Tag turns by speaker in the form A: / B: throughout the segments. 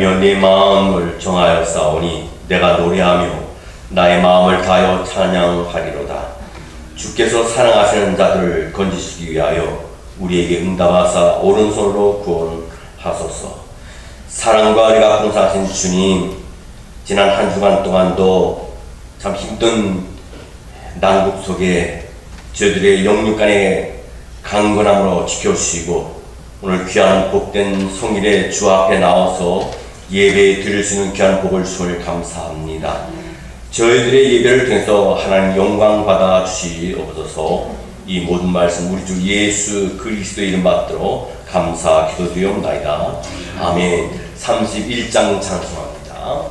A: 알며 내 마음을 정하여 싸우니 내가 노래하며 나의 마음을 다하여 찬양하리로다. 주께서 사랑하시는 자들을 건지시기 위하여 우리에게 응답하사 오른손으로 구원하소서. 사랑과 은혜가 풍성하신 주님, 지난 한 주간 동안도 참 힘든 난국 속에 저희들의 영육간의 강건함으로 지켜주시고 오늘 귀한 복된 성일에 주 앞에 나와서 예배 드릴 수 있는 귀한 복을 주심을 감사합니다. 저희들의 예배를 통해서 하나님 영광 받아 주시옵소서. 이 모든 말씀 우리 주 예수 그리스도의 이름 받들어 감사 기도드리옵나이다. 아멘. 31장 찬송합니다.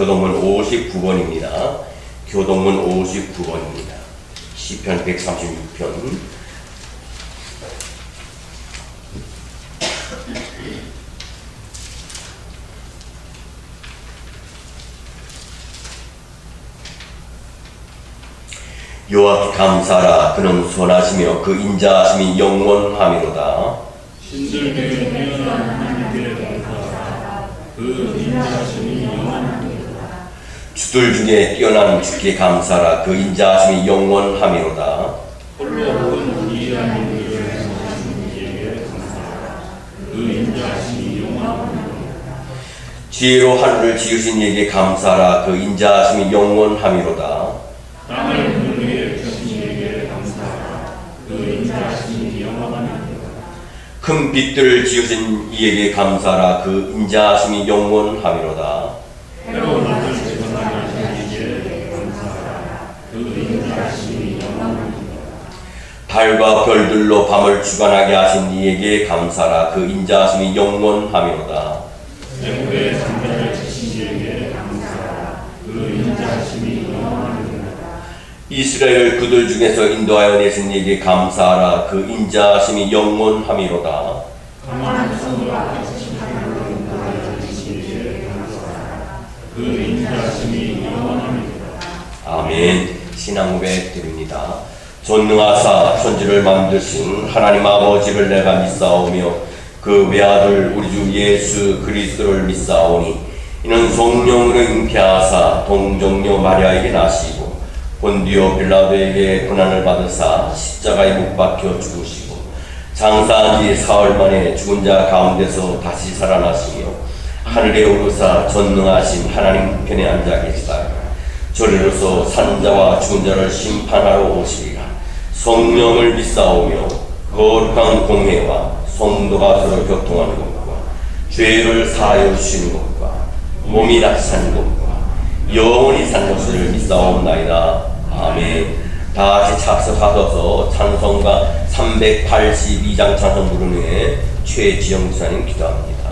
A: 교동문 59번입니다. 교동문 59번입니다. 시편 136편. 여호와께 감사하라. 그는 선하시며 그 인자하심이 영원함이로다.
B: 신들에게 뛰어난 하나님께 감사하라. 그 인자하심이 영원함이로다.
A: 주들 중에 뛰어난 주께 감사하라. 그 인자하심이 영원함이로다.
B: 홀로 온 이해한 이들을 하시는 이에게 감사하라. 그 인자하심이 영원함이로다.
A: 지혜로 하늘을 지으신 이에게 감사하라. 그 인자하심이 영원함이로다.
B: 땅을 물 위에 펴신 이에게 감사하라. 그 인자하심이 영원함이로다.
A: 큰 빛들을 지으신 이에게 감사하라. 그 인자하심이 영원함이로다.
B: 해로 낮을 지선하게 하신 이에게 감사하라. 그 인자하심이 영원함이로다.
A: 달과 별들로 밤을 주관하게 하신 이에게 감사하라. 그 인자하심이 영원함이로다.
B: 애굽의 장자를 치신 이에게 감사하라. 그 인자하심이 영원함이로다.
A: 이스라엘을 그들 중에서 인도하여 내신 이에게 감사하라. 그 인자하심이 영원함이로다.
B: 강한 손으로 아끼신 하나님으로 인도하여 주신 이에게 감사하라. 그 인자하심이 영원함이로다.
A: 아멘. 신앙 고백 드립니다. 전능하사 천지를 만드신 하나님 아버지를 내가 믿사오며 그 외아들 우리 주 예수 그리스도를 믿사오니 이는 성령으로 잉태하사 동정녀 마리아에게 나시고 본디오 빌라도에게 고난을 받으사 십자가에 못 박혀 죽으시고 장사한 지 사흘 만에 죽은 자 가운데서 다시 살아나시며 하늘에 오르사 전능하신 하나님 우편에 앉아 계시다. 저리로서 사는 자와 죽은 자를 심판하러 오시리라. 성령을 믿사오며 거룩한 공회와 성도가 서로 교통하는 것과 죄를 사하여 주시는 것과 몸이 다시 사는 것과 영원히 사는 것을 믿사옵나이다. 아멘. 다 같이 착석하셔서 찬송가 382장 찬송 부르는 후에 최지영 기사님 기도합니다.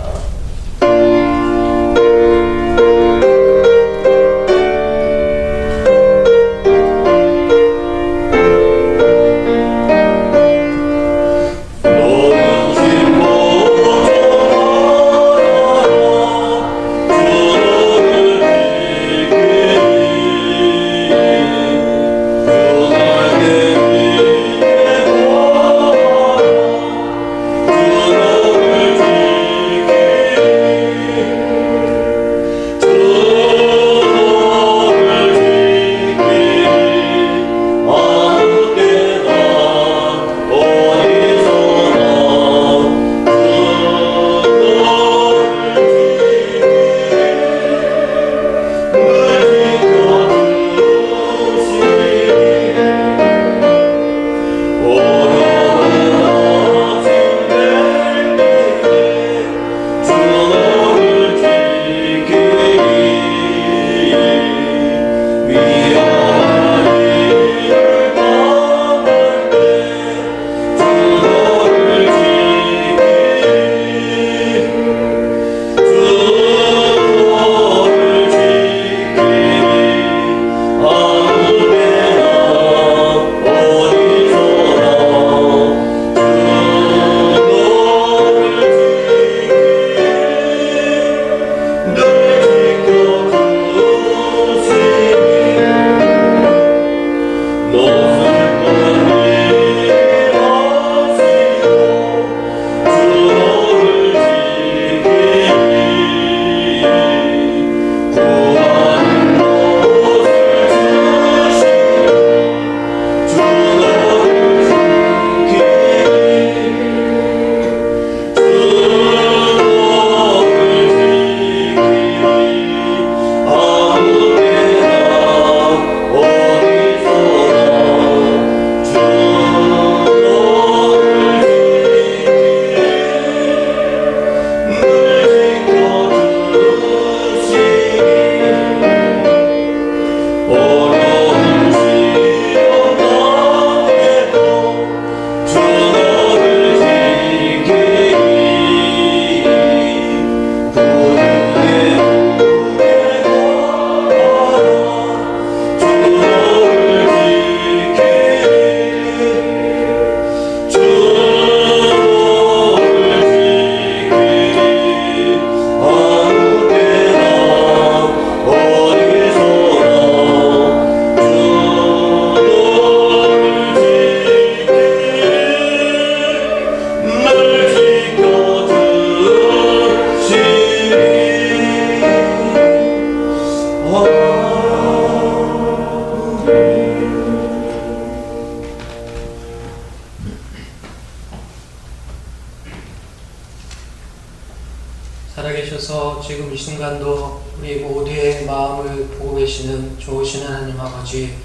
C: 살아계셔서 지금 이 순간도 우리 모두의 마음을 보고 계시는 좋으신 하나님 아버지,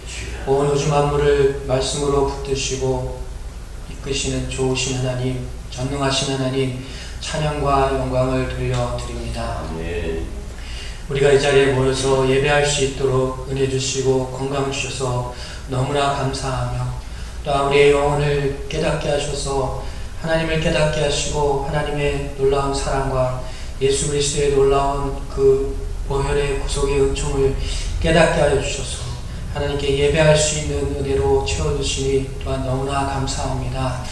C: 온 우주 만물을 말씀으로 붙드시고 이끄시는 좋으신 하나님, 전능하신 하나님, 찬양과 영광을 돌려드립니다. 우리가 이 자리에 모여서 예배할 수 있도록 은혜 주시고 건강 주셔서 너무나 감사하며, 또 우리의 영혼을 깨닫게 하셔서 하나님을 깨닫게 하시고 하나님의 놀라운 사랑과 예수 그리스도의 놀라운 그 보혈의 구속의 은총을 깨닫게 하여 주셔서 하나님께 예배할 수 있는 은혜로 채워주시니 또한 너무나 감사합니다.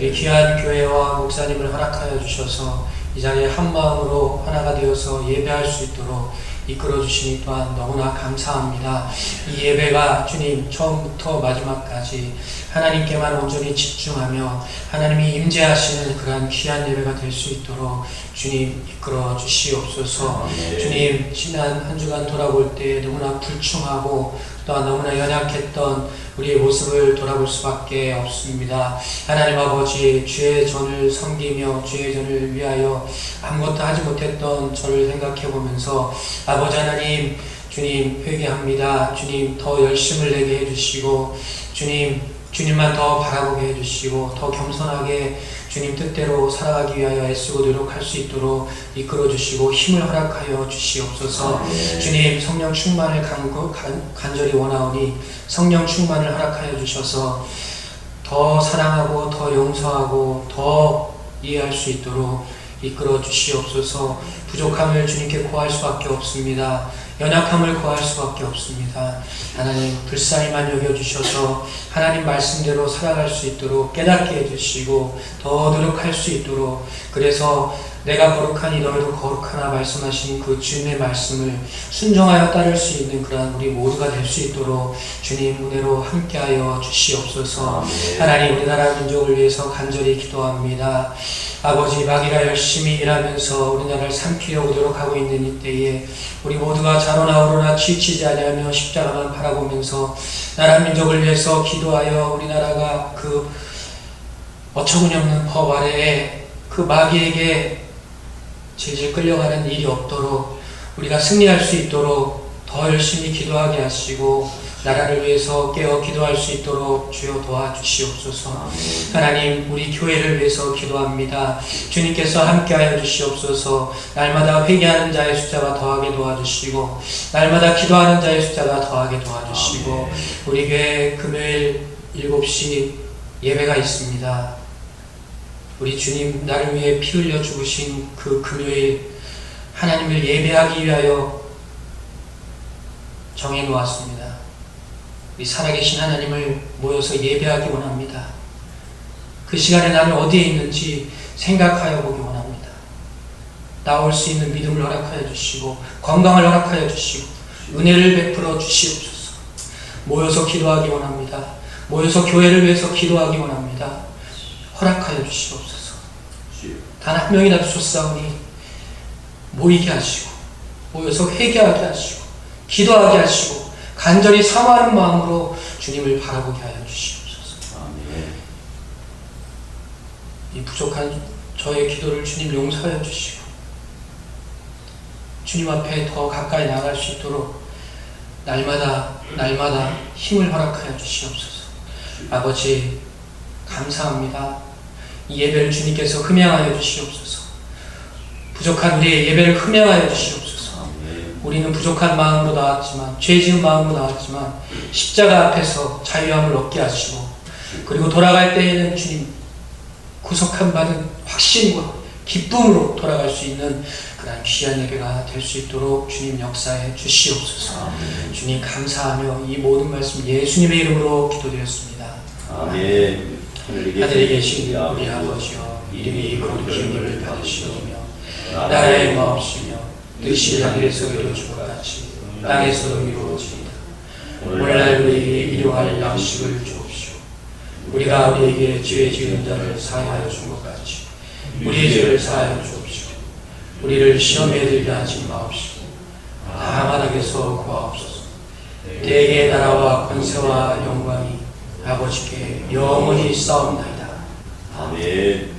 C: 이 귀한 교회와 목사님을 허락하여 주셔서 이 자리에 한 마음으로 하나가 되어서 예배할 수 있도록 이끌어 주시니 또한 너무나 감사합니다. 이 예배가 주님 처음부터 마지막까지 하나님께만 온전히 집중하며 하나님이 임재하시는 그러한 귀한 예배가 될 수 있도록 주님 이끌어 주시옵소서. 주님 지난 한 주간 돌아볼 때 너무나 불충하고 또한 너무나 연약했던 우리의 모습을 돌아볼 수밖에 없습니다. 하나님 아버지, 주의 전을 섬기며 주의 전을 위하여 아무것도 하지 못했던 저를 생각해 보면서 아버지 하나님, 주님 회개합니다. 주님 더 열심을 내게 해주시고 주님만 더 바라보게 해주시고 더 겸손하게 주님 뜻대로 살아가기 위하여 애쓰고 노력할 수 있도록 이끌어 주시고 힘을 허락하여 주시옵소서. 주님 성령 충만을 간절히 원하오니 성령 충만을 허락하여 주셔서 더 사랑하고 더 용서하고 더 이해할 수 있도록 이끌어 주시옵소서. 부족함을 주님께 구할 수밖에 없습니다. 연약함을 구할 수밖에 없습니다. 하나님 불쌍히만 여겨주셔서 하나님 말씀대로 살아갈 수 있도록 깨닫게 해주시고 더 노력할 수 있도록, 그래서 내가 거룩하니 너희도 거룩하나 말씀하신 그 주님의 말씀을 순종하여 따를 수 있는 그러한 우리 모두가 될 수 있도록 주님 은혜로 함께하여 주시옵소서. 하나님 우리나라 민족을 위해서 간절히 기도합니다. 아버지, 마귀가 열심히 일하면서 우리나라를 삼키려고 노력하고 있는 이때에 우리 모두가 자로나오로나 치우치지 아니하며 십자가만 바라보면서 나라 민족을 위해서 기도하여 우리나라가 그 어처구니 없는 법 아래에 그 마귀에게 질질 끌려가는 일이 없도록 우리가 승리할 수 있도록 더 열심히 기도하게 하시고 나라를 위해서 깨어 기도할 수 있도록 주여 도와주시옵소서. 하나님 우리 교회를 위해서 기도합니다. 주님께서 함께하여 주시옵소서. 날마다 회개하는 자의 숫자가 더하게 도와주시고 날마다 기도하는 자의 숫자가 더하게 도와주시고 우리 교회 금요일 7시 예배가 있습니다. 우리 주님 나를 위해 피 흘려 죽으신 그 금요일 하나님을 예배하기 위하여 정해놓았습니다. 우리 살아계신 하나님을 모여서 예배하기 원합니다. 그 시간에 나는 어디에 있는지 생각하여 보기 원합니다. 나올 수 있는 믿음을 허락하여 주시고 건강을 허락하여 주시고 은혜를 베풀어 주시옵소서. 모여서 기도하기 원합니다. 모여서 교회를 위해서 기도하기 원합니다. 허락하여 주시옵소서. 단 한 명이라도 쫓사오니 모이게 하시고 모여서 회개하게 하시고 기도하게 하시고 간절히 사모하는 마음으로 주님을 바라보게 하여 주시옵소서. 이 부족한 저의 기도를 주님 용서하여 주시고 주님 앞에 더 가까이 나갈 수 있도록 날마다 힘을 허락하여 주시옵소서. 아버지 감사합니다. 이 예배를 주님께서 흠양하여 주시옵소서. 부족한 우리의 예배를 흠양하여 주시옵소서. 우리는 부족한 마음으로 나왔지만 죄 지은 마음으로 나왔지만 십자가 앞에서 자유함을 얻게 하시고 그리고 돌아갈 때에는 주님 구속함 받은 확신과 기쁨으로 돌아갈 수 있는 그런 귀한 예배가 될 수 있도록 주님 역사해 주시옵소서. 주님 감사하며 이 모든 말씀 예수님의 이름으로 기도드렸습니다.
A: 아멘.
C: 하늘에 계신 우리 아버지여, 이름이 거룩히 여김을 받으시오며 나라의 마옵시며 뜻이 하늘에서 이루어진 것 같이 땅에서도 이루어지이다. 오늘날 우리에게 일용할 양식을 주옵시오. 우리가 우리에게 죄 지은 자를 사하여 준 것 같이 우리의 죄를 사하여 주옵시오. 우리를 시험에 들게 하지 마옵시고 다만 악에서 구하옵소서. 대개의 나라와 권세와 영광이 아버지께 영원히 싸움나이다.
A: 아멘.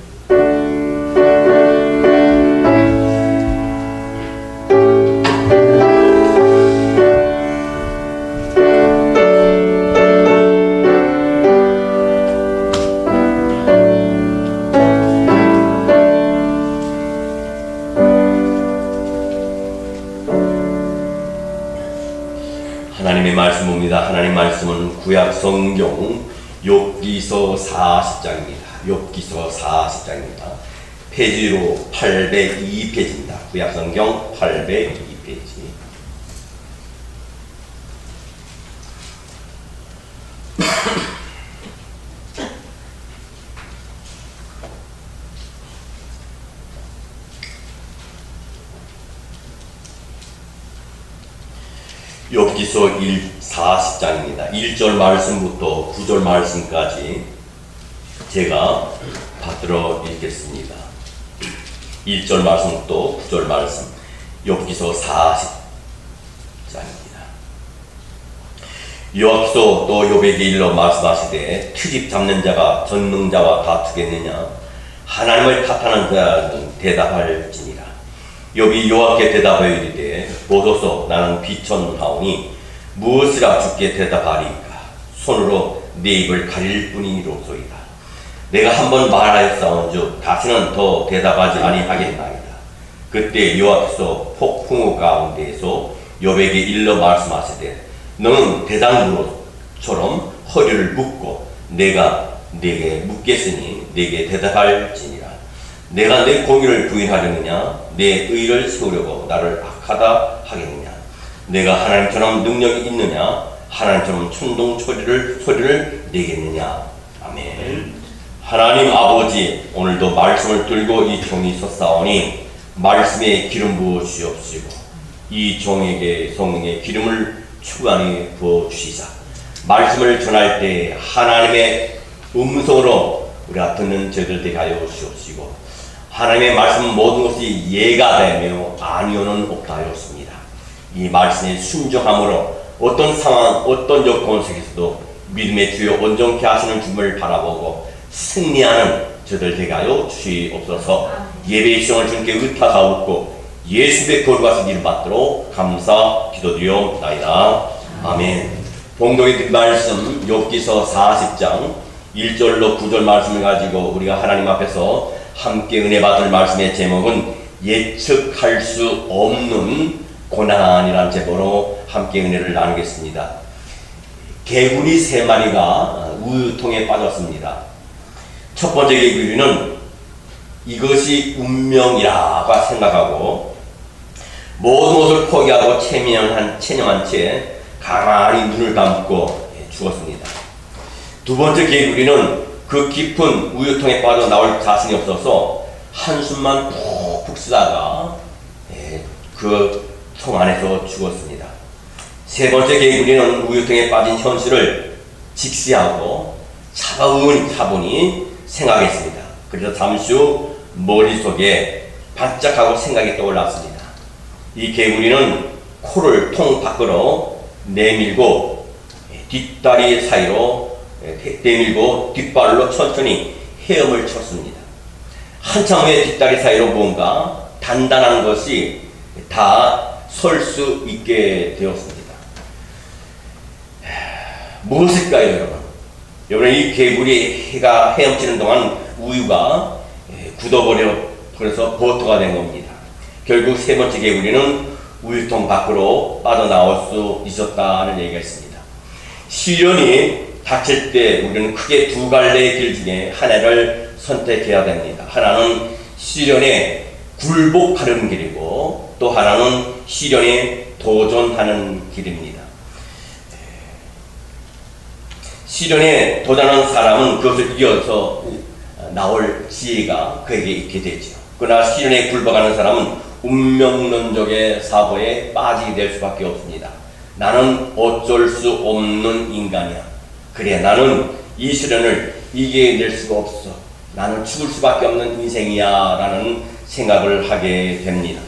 A: 하나님의 말씀입니다. 하나님 말씀은 구약 성경 욥기서 40장입니다. 욥기서 40장입니다. 페이지로 802페이지입니다. 구약 성경 802페이지. 욥기서 40장입니다. 1절 말씀부터 9절 말씀까지 제가 받들어 읽겠습니다. 1절 말씀부터 9절 말씀, 욥기서 40장입니다. 여호와께서 또 욥에게 일러 말씀하시되 트집 잡는 자가 전능자와 다투겠느냐? 하나님을 탓하는 자는 대답할지니라. 욥이 여호와께 대답하여 이르되 보소서 나는 비천하오니 무엇이라 주께 대답하리까? 손으로 내 입을 가릴 뿐이로소이다. 내가 한번 말하였사온즉 다시는 더 대답하지 아니하겠나이다. 그때 여호와께서 폭풍우 가운데에서 욥에게 일러 말씀하시되 너는 대장부로처럼 허리를 묶고 내가 네게 묻겠으니 네게 대답할지니라. 내가 내 공의를 부인하려느냐? 내 의를 세우려고 나를 악하다 하겠느냐? 내가 하나님처럼 능력이 있느냐? 하나님처럼 천둥 소리를 내겠느냐? 아멘. 하나님 아버지, 오늘도 말씀을 들고 이 종이 섰사오니 말씀에 기름 부어 주시옵시고 이 종에게 성령의 기름을 충만히 부어 주시자. 말씀을 전할 때 하나님의 음성으로 우리가 듣는 저희들 되게 하여 주시옵시고 하나님의 말씀 모든 것이 예가 되며 아니오는 없다 하였습니다. 이 말씀에 순종함으로 어떤 상황, 어떤 여건 속에서도 믿음의 주여 온전케 하시는 주님을 바라보고 승리하는 저희들 되게 하여 주시옵소서. 예배의 시간을 주님께 의탁하옵고 예수의 거룩하신 이름 받도록 감사 기도드리옵나이다. 아멘. 봉독의 그 말씀 욥기서 40장 1절로 9절 말씀을 가지고 우리가 하나님 앞에서 함께 은혜 받을 말씀의 제목은 예측할 수 없는 고난이라는 제목으로 함께 은혜를 나누겠습니다. 개구리 3마리가 우유통에 빠졌습니다. 첫 번째 개구리는 이것이 운명이라고 생각하고 모든 것을 포기하고 체념한 채 가만히 눈을 감고 죽었습니다. 두 번째 개구리는 그 깊은 우유통에 빠져 나올 자신이 없어서 한숨만 푹푹 쓰다가 그 통 안에서 죽었습니다. 세 번째 개구리는 우유통에 빠진 현실을 직시하고 차분히 생각했습니다. 그래서 잠시 후 머릿속에 반짝하고 생각이 떠올랐습니다. 이 개구리는 코를 통 밖으로 내밀고 뒷다리 사이로 내밀고 뒷발로 천천히 헤엄을 쳤습니다. 한참 후에 뒷다리 사이로 뭔가 단단한 것이 다 설 수 있게 되었습니다. 무엇일까요, 여러분? 여러분, 이 개구리 해가 헤엄치는 동안 우유가 굳어버려서 버터가 된 겁니다. 결국 세 번째 개구리는 우유통 밖으로 빠져나올 수 있었다는 얘기가 있습니다. 시련이 닥칠 때 우리는 크게 두 갈래의 길 중에 하나를 선택해야 됩니다. 하나는 시련에 굴복하는 길이고 또 하나는 시련에 도전하는 길입니다. 시련에 도전하는 사람은 그것을 이겨서 나올 지혜가 그에게 있게 되죠. 그러나 시련에 굴복하는 사람은 운명론적의 사고에 빠지게 될 수밖에 없습니다. 나는 어쩔 수 없는 인간이야. 그래, 나는 이 시련을 이겨낼 수가 없어. 나는 죽을 수밖에 없는 인생이야 라는 생각을 하게 됩니다.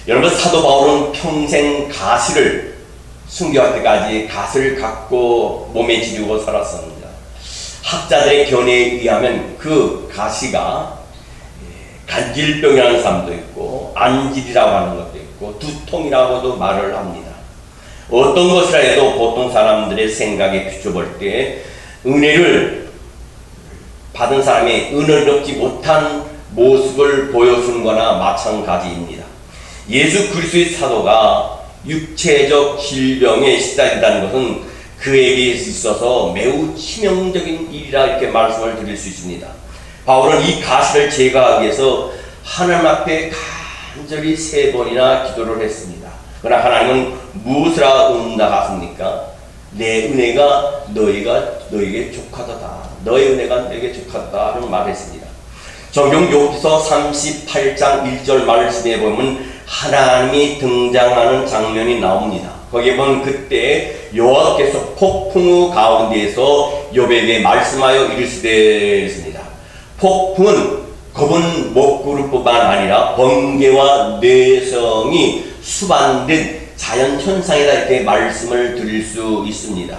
A: 여러분, 사도 바울은 평생 가시를 순교할 때까지 가시를 갖고 몸에 지니고 살았습니다. 학자들의 견해에 의하면 그 가시가 간질병이라는 사람도 있고 안질이라고 하는 것도 있고 두통이라고도 말을 합니다. 어떤 것이라 해도 보통 사람들의 생각에 비춰볼 때 은혜를 받은 사람의 은혜롭지 못한 모습을 보여주는 거나 마찬가지입니다. 예수 그리스도의 사도가 육체적 질병에 시달린다는 것은 그에게 있어서 매우 치명적인 일이라 이렇게 말씀을 드릴 수 있습니다. 바울은 이 가시를 제거하기 위해서 하나님 앞에 간절히 3번이나 기도를 했습니다. 그러나 하나님은 무엇이라 응답하십니까? 내 은혜가 너에게 족하다. 너의 은혜가 너에게 족하다는 말했습니다. 성경 욥기서 38장 1절 말씀에 보면 하나님이 등장하는 장면이 나옵니다. 거기에 보면 그때 여호와께서 폭풍 가운데에서 욥에게 말씀하여 이르시되 폭풍은 검은 먹구름뿐만 아니라 번개와 뇌성이 수반된 자연현상이다 이렇게 말씀을 드릴 수 있습니다.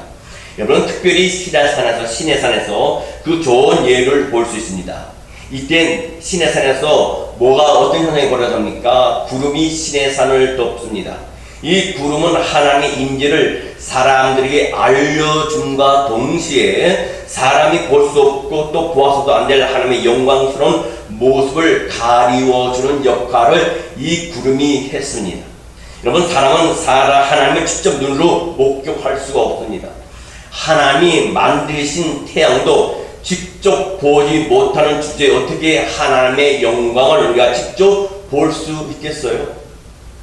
A: 여러분 특별히 시내산에서 그 좋은 예를 볼 수 있습니다. 이때 시내산에서 어떤 현상이 벌어집니까? 구름이 시내산을 덮습니다. 이 구름은 하나님의 임재를 사람들에게 알려줌과 동시에 사람이 볼 수 없고 또 보아서도 안 될 하나님의 영광스러운 모습을 가리워주는 역할을 이 구름이 했습니다. 여러분 사람은 하나님을 직접 눈으로 목격할 수가 없습니다. 하나님이 만드신 태양도 직접 보지 못하는 주제에 어떻게 하나님의 영광을 우리가 직접 볼 수 있겠어요?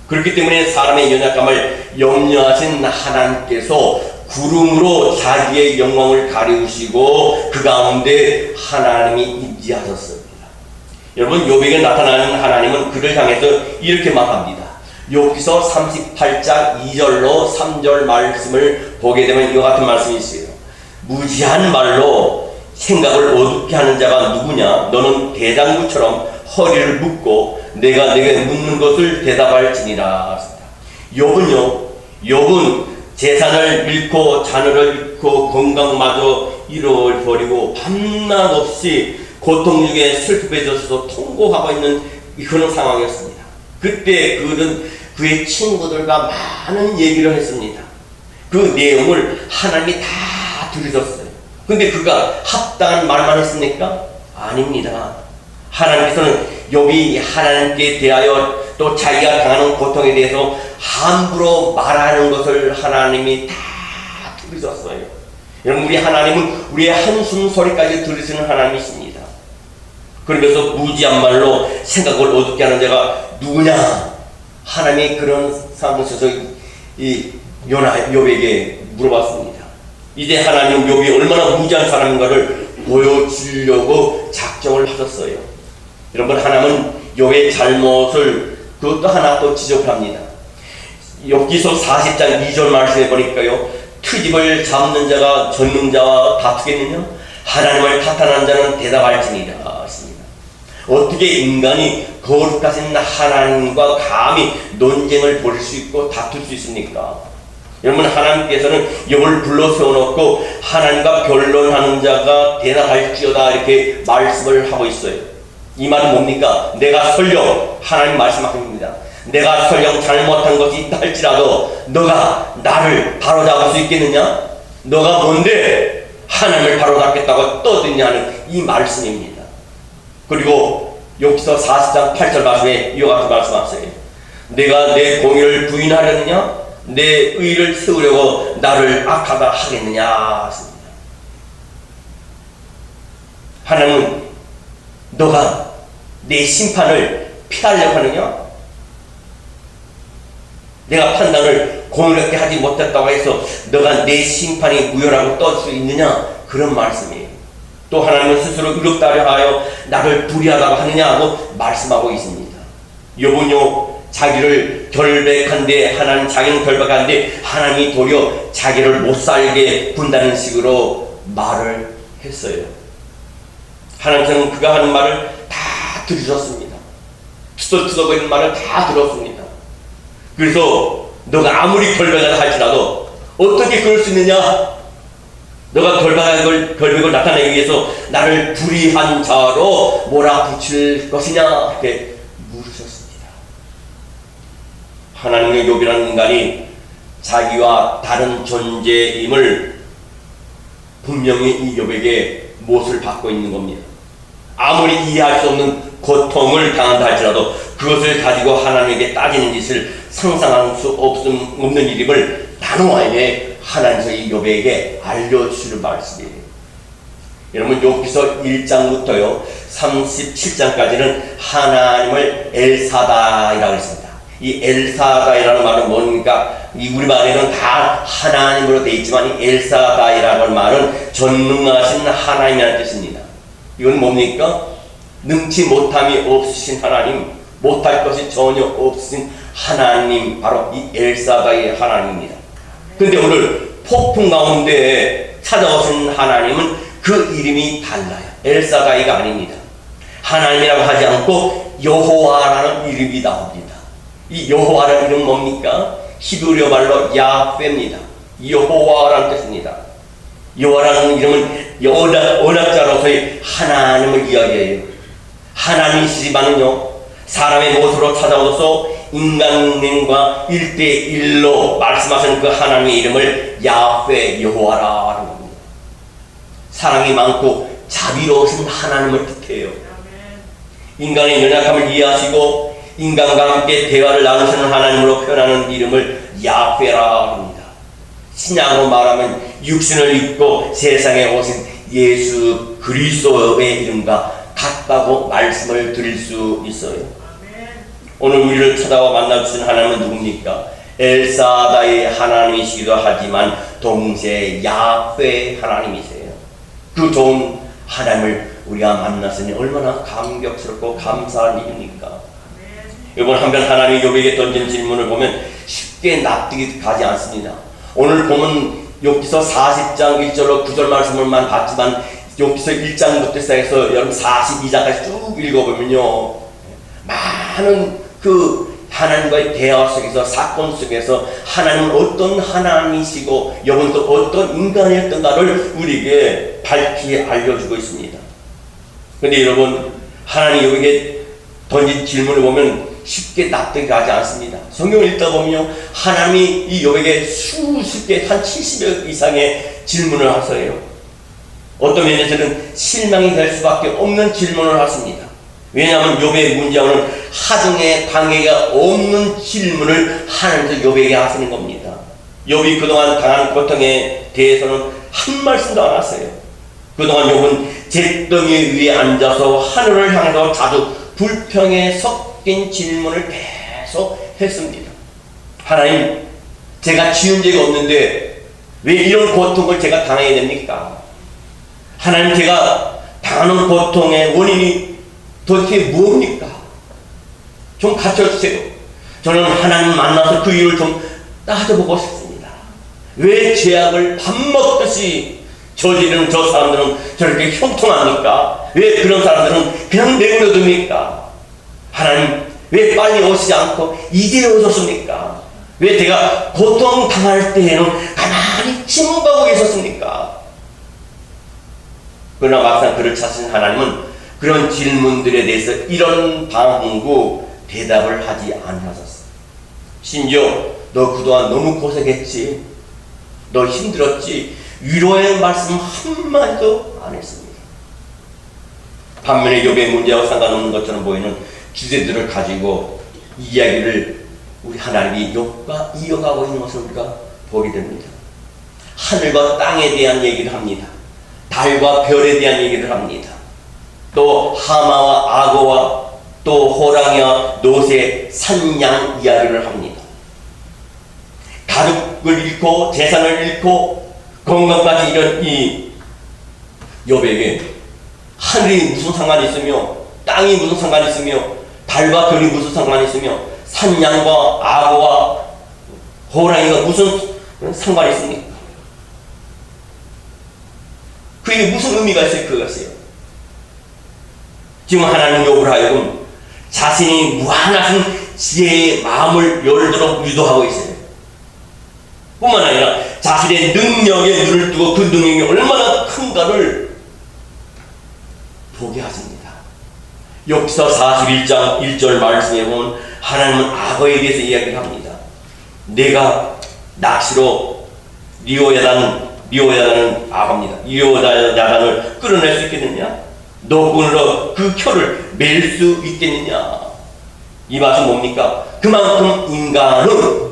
A: 그렇기 때문에 사람의 연약함을 염려하신 하나님께서 구름으로 자기의 영광을 가리우시고 그 가운데 하나님이 임재하셨습니다. 여러분 욥에게 나타나는 하나님은 그를 향해서 이렇게 말합니다. 욥기서 38장 2절로 3절 말씀을 보게 되면 이와 같은 말씀이 있어요. 무지한 말로 생각을 어둡게 하는 자가 누구냐? 너는 대장부처럼 허리를 묶고 내가 내게 묻는 것을 대답할지니라. 욥은 재산을 잃고 자녀를 잃고 건강마저 잃어버리고 밤낮 없이 고통 중에 슬프해져서 통곡하고 있는 그런 상황이었습니다. 그때 그는 그의 친구들과 많은 얘기를 했습니다. 그 내용을 하나님이 다 들으셨어요. 근데 그가 합당한 말만 했습니까? 아닙니다. 하나님께서는 욥이 하나님께 대하여 또 자기가 당하는 고통에 대해서 함부로 말하는 것을 하나님이 다 들으셨어요. 여러분 우리 하나님은 우리의 한숨 소리까지 들으시는 하나님이십니다. 그러면서 무지한 말로 생각을 어둡게 하는 자가 누구냐? 하나님이 그런 상황에서 욥에게 물어봤습니다. 이제 하나님 욥이 얼마나 무지한 사람인가를 보여주려고 작정을 하셨어요. 여러분 하나님은 욥의 잘못을 그것도 하나 또 지적합니다. 욥기서 40장 2절 말씀해 보니까요. 트집을 잡는 자가 전능자와 다투겠느냐? 하나님을 탓하는 자는 대답할지니라 하십니다. 어떻게 인간이 거룩하신 하나님과 감히 논쟁을 벌일 수 있고 다툴 수 있습니까? 여러분 하나님께서는 욥을 불러 세워놓고 하나님과 변론하는 자가 대답할지어다 이렇게 말씀을 하고 있어요. 이 말은 뭡니까? 내가 설령 하나님 말씀하십니다. 내가 설령 잘못한 것이 있다 할지라도 너가 나를 바로잡을 수 있겠느냐? 너가 뭔데 하나님을 바로잡겠다고 떠드냐는 이 말씀입니다. 그리고 욥기서 40장 8절 말씀에 이와 같은 말씀하세요. 내가 내 공의를 부인하려느냐? 내 의를 세우려고 나를 악하다 하겠느냐 하십니다. 하나님은 너가 내 심판을 피하려고 하느냐? 내가 판단을 공의롭게 하지 못했다고 해서 너가 내 심판이 무효라고 떠들 수 있느냐? 그런 말씀이에요. 또 하나님은 스스로 의롭다려 하여 나를 불의하다고 하느냐고 말씀하고 있습니다. 욥은요 자기를 결백한데 자기는 결백한데 하나님이 도리어 자기를 못살게 군다는 식으로 말을 했어요. 하나님께서는 그가 하는 말을 다 들으셨습니다. 투덜투덜거리는 말을 다 들었습니다. 그래서 너가 아무리 결백하다 할지라도 어떻게 그럴 수 있느냐? 너가 결백을 나타내기 위해서 나를 불의한 자로 몰아붙일 것이냐? 이렇게 물으셨습니다. 하나님의 욥이라는 인간이 자기와 다른 존재임을 분명히 이 욥에게 못을 받고 있는 겁니다. 아무리 이해할 수 없는 고통을 당한다 할지라도 그것을 가지고 하나님에게 따지는 짓을 상상할 수 없는 일임을 단호하게 하나님께서 이 욥에게 알려주시는 말씀이에요. 여러분 욥기서 1장부터요 37장까지는 하나님을 엘사다이라고 했습니다. 이 엘사다이라는 말은 뭡니까? 이 우리말에는 다 하나님으로 되어 있지만 이 엘사다이라는 말은 전능하신 하나님이라는 뜻입니다. 이건 뭡니까? 능치 못함이 없으신 하나님, 못할 것이 전혀 없으신 하나님, 바로 이 엘사다의 하나님입니다. 근데 오늘 폭풍 가운데 찾아오신 하나님은 그 이름이 달라요. 엘사다이가 아닙니다. 하나님이라고 하지 않고 여호와라는 이름이 나옵니다. 이 여호와라는 이름은 뭡니까? 히브리어 말로 야훼입니다. 여호와라는 뜻입니다. 여호와라는 이름은 언약자로서의 하나님을 이야기해요. 하나님이시지만은요, 사람의 모습으로 찾아오셔서 인간과 1대1로 말씀하시는 그 하나님의 이름을 야훼 여호와라는 겁니다. 사랑이 많고 자비로우신 하나님을 뜻해요. 인간의 연약함을 이해하시고 인간과 함께 대화를 나누시는 하나님으로 표현하는 이름을 야훼라 합니다. 신약으로 말하면 육신을 입고 세상에 오신 예수 그리스도의 이름과 같다고 말씀을 드릴 수 있어요. 오늘 우리를 찾아와 만나주신 하나님은 누굽니까? 엘사다의 하나님이시기도 하지만 동시에 야훼 하나님이세요. 그 좋은 하나님을 우리가 만났으니 얼마나 감격스럽고 감사한 일입니까? 이번 한편 하나님이 욥에게 던진 질문을 보면 쉽게 납득이 가지 않습니다. 오늘 보면 욥기서 40장 1절로 9절 말씀을만 봤지만 욥기서 1장부터 시작해서 여러분 42장까지 쭉 읽어보면요, 많은 그 하나님과의 대화 속에서, 사건 속에서 하나님은 어떤 하나님이시고 욥은 또 어떤 인간이었던가를 우리에게 밝히 알려주고 있습니다. 그런데 여러분, 하나님 욥에게 던진 질문을 보면 쉽게 납득이 가지 않습니다. 성경을 읽다 보면요, 하나님이 이 욥에게 수십 개, 한 70여 이상의 질문을 하세요. 어떤 면에서는 실망이 될 수밖에 없는 질문을 하십니다. 왜냐하면 욥의 문제와는 하등의 관계가 없는 질문을 하나님께서 욥에게 하시는 겁니다. 욥이 그동안 당한 고통에 대해서는 한 말씀도 안 하세요. 그동안 욥은 잿더미 위에 앉아서 하늘을 향해서 자주 불평에 섞인 질문을 계속 했습니다. 하나님, 제가 지은 죄가 없는데 왜 이런 고통을 제가 당해야 됩니까? 하나님, 제가 당하는 고통의 원인이 도대체 무엇입니까? 좀 가르쳐주세요. 저는 하나님 만나서 그 이유를 좀 따져보고 싶습니다. 왜 죄악을 밥 먹듯이 저지르는 저 사람들은 저렇게 형통합니까? 왜 그런 사람들은 그냥 내버려둡니까? 하나님, 왜 빨리 오시지 않고 이제 오셨습니까? 왜 제가 고통 당할 때에는 가만히 침묵하고 계셨습니까? 그러나 막상 그를 찾으신 하나님은 그런 질문들에 대해서 이런 방구 대답을 하지 않으셨어요. 심지어 너 그동안 너무 고생했지, 너 힘들었지, 위로의 말씀 한마디도 안 했습니다. 반면에 욥의 문제와 상관없는 것처럼 보이는 주제들을 가지고 이야기를 우리 하나님이 욥과 이어가고 있는 것을 우리가 보게 됩니다. 하늘과 땅에 대한 얘기를 합니다. 달과 별에 대한 얘기를 합니다. 또 하마와 악어와 또 호랑이와 노새, 산양 이야기를 합니다. 가족을 잃고 재산을 잃고 건강까지 잃은 이 욥에게 하늘이 무슨 상관이 있으며 땅이 무슨 상관이 있으며 달과 별이 무슨 상관이 있으며 산양과 악어와 호랑이가 무슨 상관이 있습니까? 그게 무슨 의미가 있어요? 그것이요. 지금 하나님 욥을 하여금 자신이 무한하신 지혜의 마음을 열도록 유도하고 있어요. 뿐만 아니라 자신의 능력에 눈을 뜨고 그 능력이 얼마나 큰가를 보게 하십니다. 욥기서 41장 1절 말씀에 보면 하나님은 악어에 대해서 이야기를 합니다. 내가 낚시로 리오야단은 악어입니다. 리오야단을 끌어낼 수 있겠느냐? 노끈으로 그 혀를 맬 수 있겠느냐? 이 말은 뭡니까? 그만큼 인간은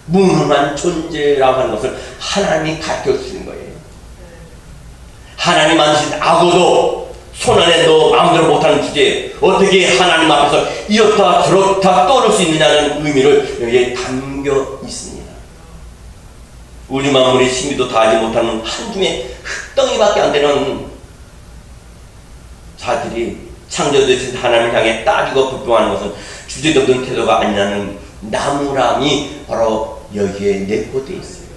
A: 무능한 존재라고 하는 것을 하나님이 가르쳐 주시는 거예요. 하나님 만드신 악어도 손 안에 너 마음대로 못하는 주제에 어떻게 하나님 앞에서 이렇다 저렇다 떠올 수 있느냐는 의미를 여기에 담겨 있습니다. 우주 만물의 심의도 다 알지 못하는 한 줌의 흙덩이밖에 안 되는 자들이 창조되신 하나님을 향해 따지고 불평하는 것은 주제없는 태도가 아니라는 나무람이 바로 여기에 내포되어 있어요.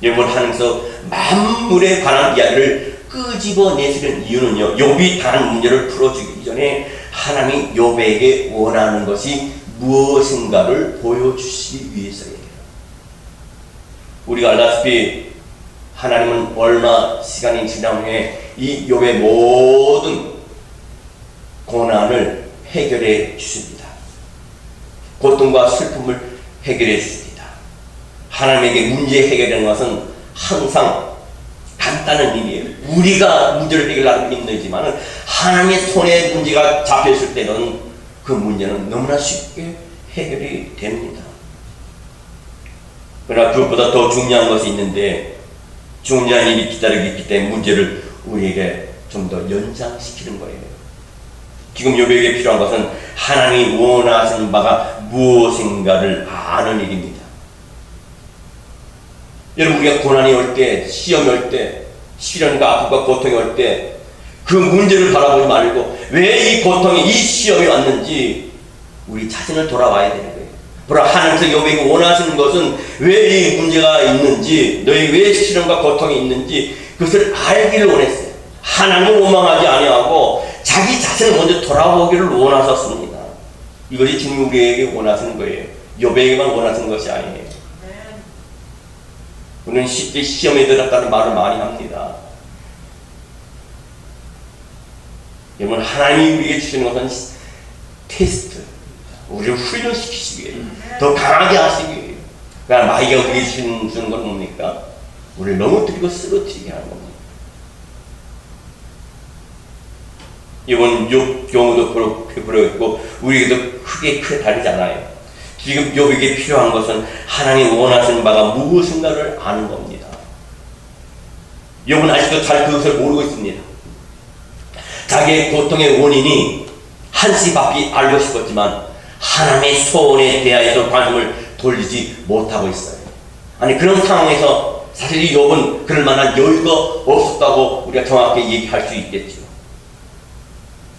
A: 여러분, 하나님께서 만물에 관한 이야기를 끄집어내시는 이유는요, 욥이 당한 문제를 풀어주기 전에 하나님이 욥에게 원하는 것이 무엇인가를 보여주시기 위해서예요. 우리가 알다시피 하나님은 얼마 시간이 지난 후에 이 욥의 모든 고난을 해결해 주십니다. 고통과 슬픔을 해결해 주십니다. 하나님에게 문제 해결하는 것은 항상 간단한 일이에요. 우리가 문제를 해결하는 게 힘들지만 하나님의 손에 문제가 잡혔을 때는 그 문제는 너무나 쉽게 해결이 됩니다. 그러나 그것보다 더 중요한 것이 있는데, 중요한 일이 기다리고 있기 때문에 문제를 우리에게 좀 더 연장시키는 거예요. 지금 욥에게 필요한 것은 하나님이 원하시는 바가 무엇인가를 아는 일입니다. 여러분, 우리가 고난이 올 때, 시험이 올 때, 시련과 아픔과 고통이 올 때 그 문제를 바라보지 말고 왜 이 고통이, 이 시험이 왔는지 우리 자신을 돌아봐야 되는 거예요. 바로 하나님께서 욥에게 원하시는 것은 왜 이 문제가 있는지, 너희 왜 시련과 고통이 있는지 그것을 알기를 원했어요. 하나님을 원망하지 아니하고 자기 자신을 먼저 돌아보기를 원하셨습니다. 이것이 지금 우리에게 원하시는 거예요. 욥에게만 원하시는 것이 아니에요. 우리는 쉽게 시험에 들었다는 말을 많이 합니다. 여러분, 하나님이 우리에게 주시는 것은 테스트, 우리를 훈련시키시기 위해, 더 강하게 하시기 위해. 그러니까 마귀가 우리에게 주는 건 뭡니까? 우리를 넘어뜨리고 쓰러뜨리게 하는 겁니다. 이번 욥 경우도 그렇고 우리에게도 크게 다르지 않아요. 지금 욥에게 필요한 것은 하나님이 원하시는 바가 무엇인가를 아는 겁니다. 욥은 아직도 잘 그것을 모르고 있습니다. 자기의 고통의 원인이 한시바삐 알고 싶었지만 하나님의 소원에 대하여서 관심을 돌리지 못하고 있어요. 아니, 그런 상황에서 사실 이 욥은 그럴 만한 여유가 없었다고 우리가 정확히 얘기할 수 있겠죠.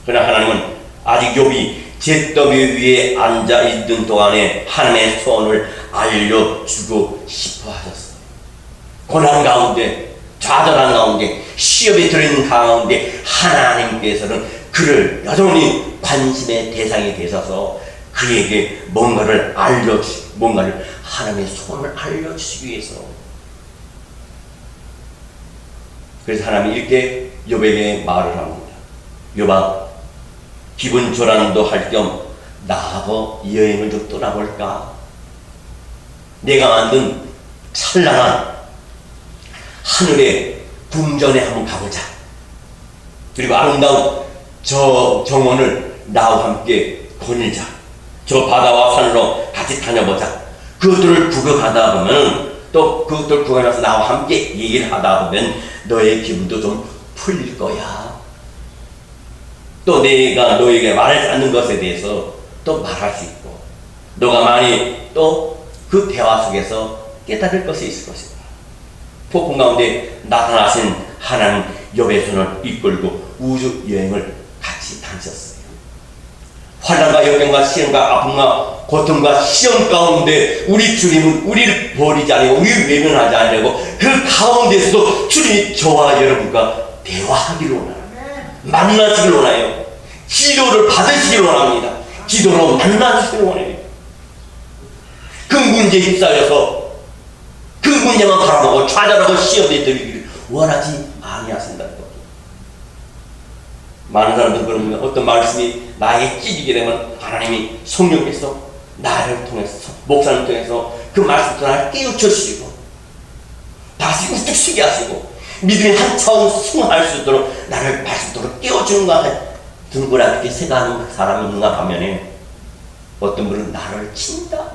A: 그러나 하나님은 아직 욥이 잿더미 위에 앉아있는 동안에 하나님의 소원을 알려주고 싶어 하셨어요. 고난 가운데, 좌절한 가운데, 시험에 들어있는 가운데 하나님께서는 그를 여전히 관심의 대상이 되셔서 그에게 뭔가를 하나님의 소원을 알려주시기 위해서. 그래서 하나님이 이렇게 욥에게 말을 합니다. 욥아, 기분 전환도 할 겸 나하고 여행을 좀 떠나볼까? 내가 만든 찬란한 하늘의 궁전에 한번 가보자. 그리고 아름다운 저 정원을 나와 함께 거닐자. 저 바다와 산으로 같이 다녀보자. 그것들을 구경하다 보면, 또 그것들을 구경해서 나와 함께 얘기를 하다 보면 너의 기분도 좀 풀릴 거야. 또 내가 너에게 말하지 않는 것에 대해서 또 말할 수 있고, 너가 많이 또 그 대화 속에서 깨달을 것이 있을 것이다. 폭풍 가운데 나타나신 하나님 욥의 손을 이끌고 우주 여행을 같이 다니셨어요. 환난과 역경과 시험과 아픔과 고통과 시험 가운데 우리 주님은 우리를 버리지 아니고 우리를 외면하지 아니하고 그 가운데서도 주님이 저와 여러분과 대화하기를 원해요. 만나시길 원해요. 기도를 받으시길 원합니다. 기도로 만나시길 원해요. 그 문제에 휩싸여서 그 문제만 바라보고 좌절하고 시험에 들기를 원하지 아니하신다는 거죠. 많은 사람들은 그러면 어떤 말씀이 나에게 찔리게 되면 하나님이 성령께서 나를 통해서, 목사님 통해서 그 말씀을 나를 깨우쳐주시고 다시 우뚝 서게 하시고 믿음이 한 차원 승화할 수 있도록 나를 말씀으로 깨워주는 것 같은 거라 이렇게 생각하는 사람이 있는가 반면에 어떤 분은 나를 친다,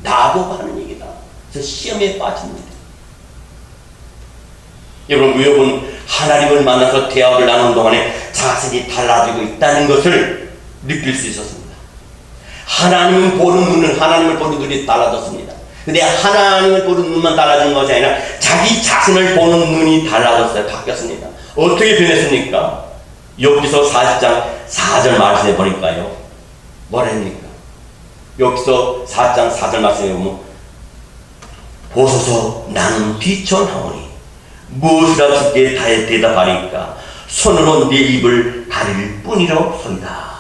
A: 나보고 하는 얘기다. 그래서 시험에 빠집니다. 여러분, 하나님을 만나서 대화를 나누는 동안에 자신이 달라지고 있다는 것을 느낄 수 있었습니다. 하나님을 보는 눈이 달라졌습니다. 근데 하나님을 보는 눈만 달라진 것이 아니라 자기 자신을 보는 눈이 달라졌어요. 바뀌었습니다. 어떻게 변했습니까? 욥기서 40장 4절 말씀해 보니까요. 뭐라 합니까? 여기서 4장 4절 말씀해 보면 보소서 나는 비천하오니 무엇이라 주께 대답하리까 손으로 내 입을 가릴 뿐이로소이다.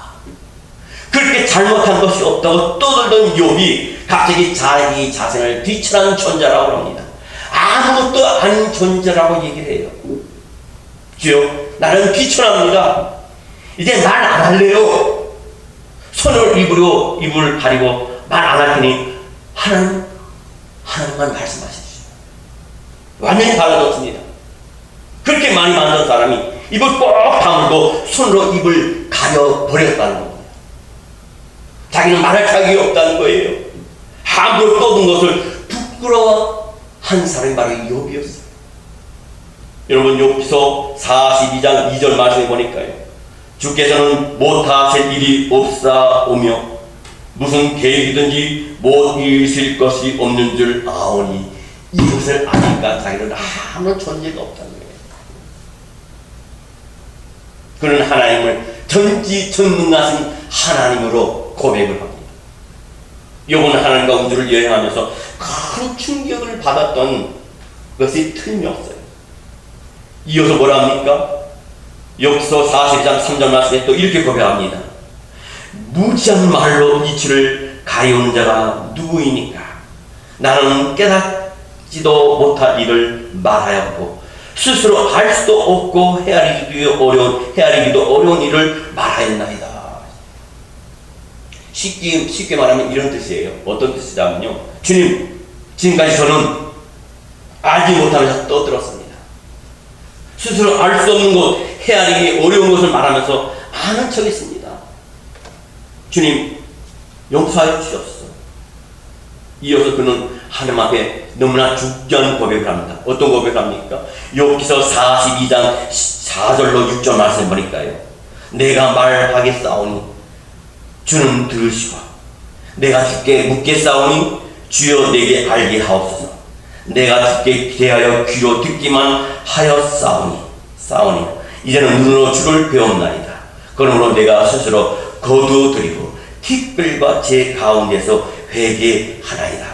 A: 그렇게 잘못한 것이 없다고 떠들던 욥이 갑자기 자기 자신을 비천한 존재라고 합니다. 아무것도 아닌 존재라고 얘기를 해요. 주여 나는 비천합니다. 이제 말 안 할래요. 손을 입을 가리고 말 안 할 테니 하나님만 말씀하십시오. 완전히 달라졌습니다. 그렇게 많이 만든 사람이 입을 꼭 다물고 손으로 입을 가려버렸다는 겁니다. 자기는 말할 자격이 없다는 거예요. 함부로 떠든 것을 부끄러워한 사람이 바로 욥이었어요. 여러분 욥기서 42장 2절 말씀해 보니까요. 주께서는 못하실 일이 없사오며 무슨 계획이든지 못 이루실 것이 없는 줄 아오니 이것을 아니까 자기는 아무런 존재가 없다는 거예요. 그는 하나님을 전지전능하신 하나님으로 고백을 합니다. 욥은 하나님과 우주를 여행하면서 큰 충격을 받았던 것이 틀림없어요. 이어서 뭐라 합니까? 욥기서 42장 3절 말씀에 또 이렇게 고백합니다. 무지한 말로 이치를 가리우는 자가 누구이니까 나는 깨닫지도 못할 일을 말하였고 스스로 알 수도 없고 헤아리기도 어려운 일을 말하였나이다. 쉽게 말하면 이런 뜻이에요. 어떤 뜻이냐면요. 주님, 지금까지 저는 알지 못하면서 떠들었습니다. 스스로 알 수 없는 것, 헤아리기 어려운 것을 말하면서 아는 척 했습니다. 주님, 용서하여 주시옵소서. 이어서 그는 하나님 앞에 너무나 중요한 고백을 합니다. 어떤 고백을 합니까? 욥기서 42장 4절로 6절 말씀 보니까요. 내가 말하겠사오니 주는 들으시고 내가 주께 묻겠사오니 주여 내게 알게 하옵소서. 내가 주께 기대하여 귀로 듣기만 하였사오니 이제는 눈으로 주를 배웠나이다. 그러므로 내가 스스로 거두드리고 티끌과 제 가운데서 회개하나이다.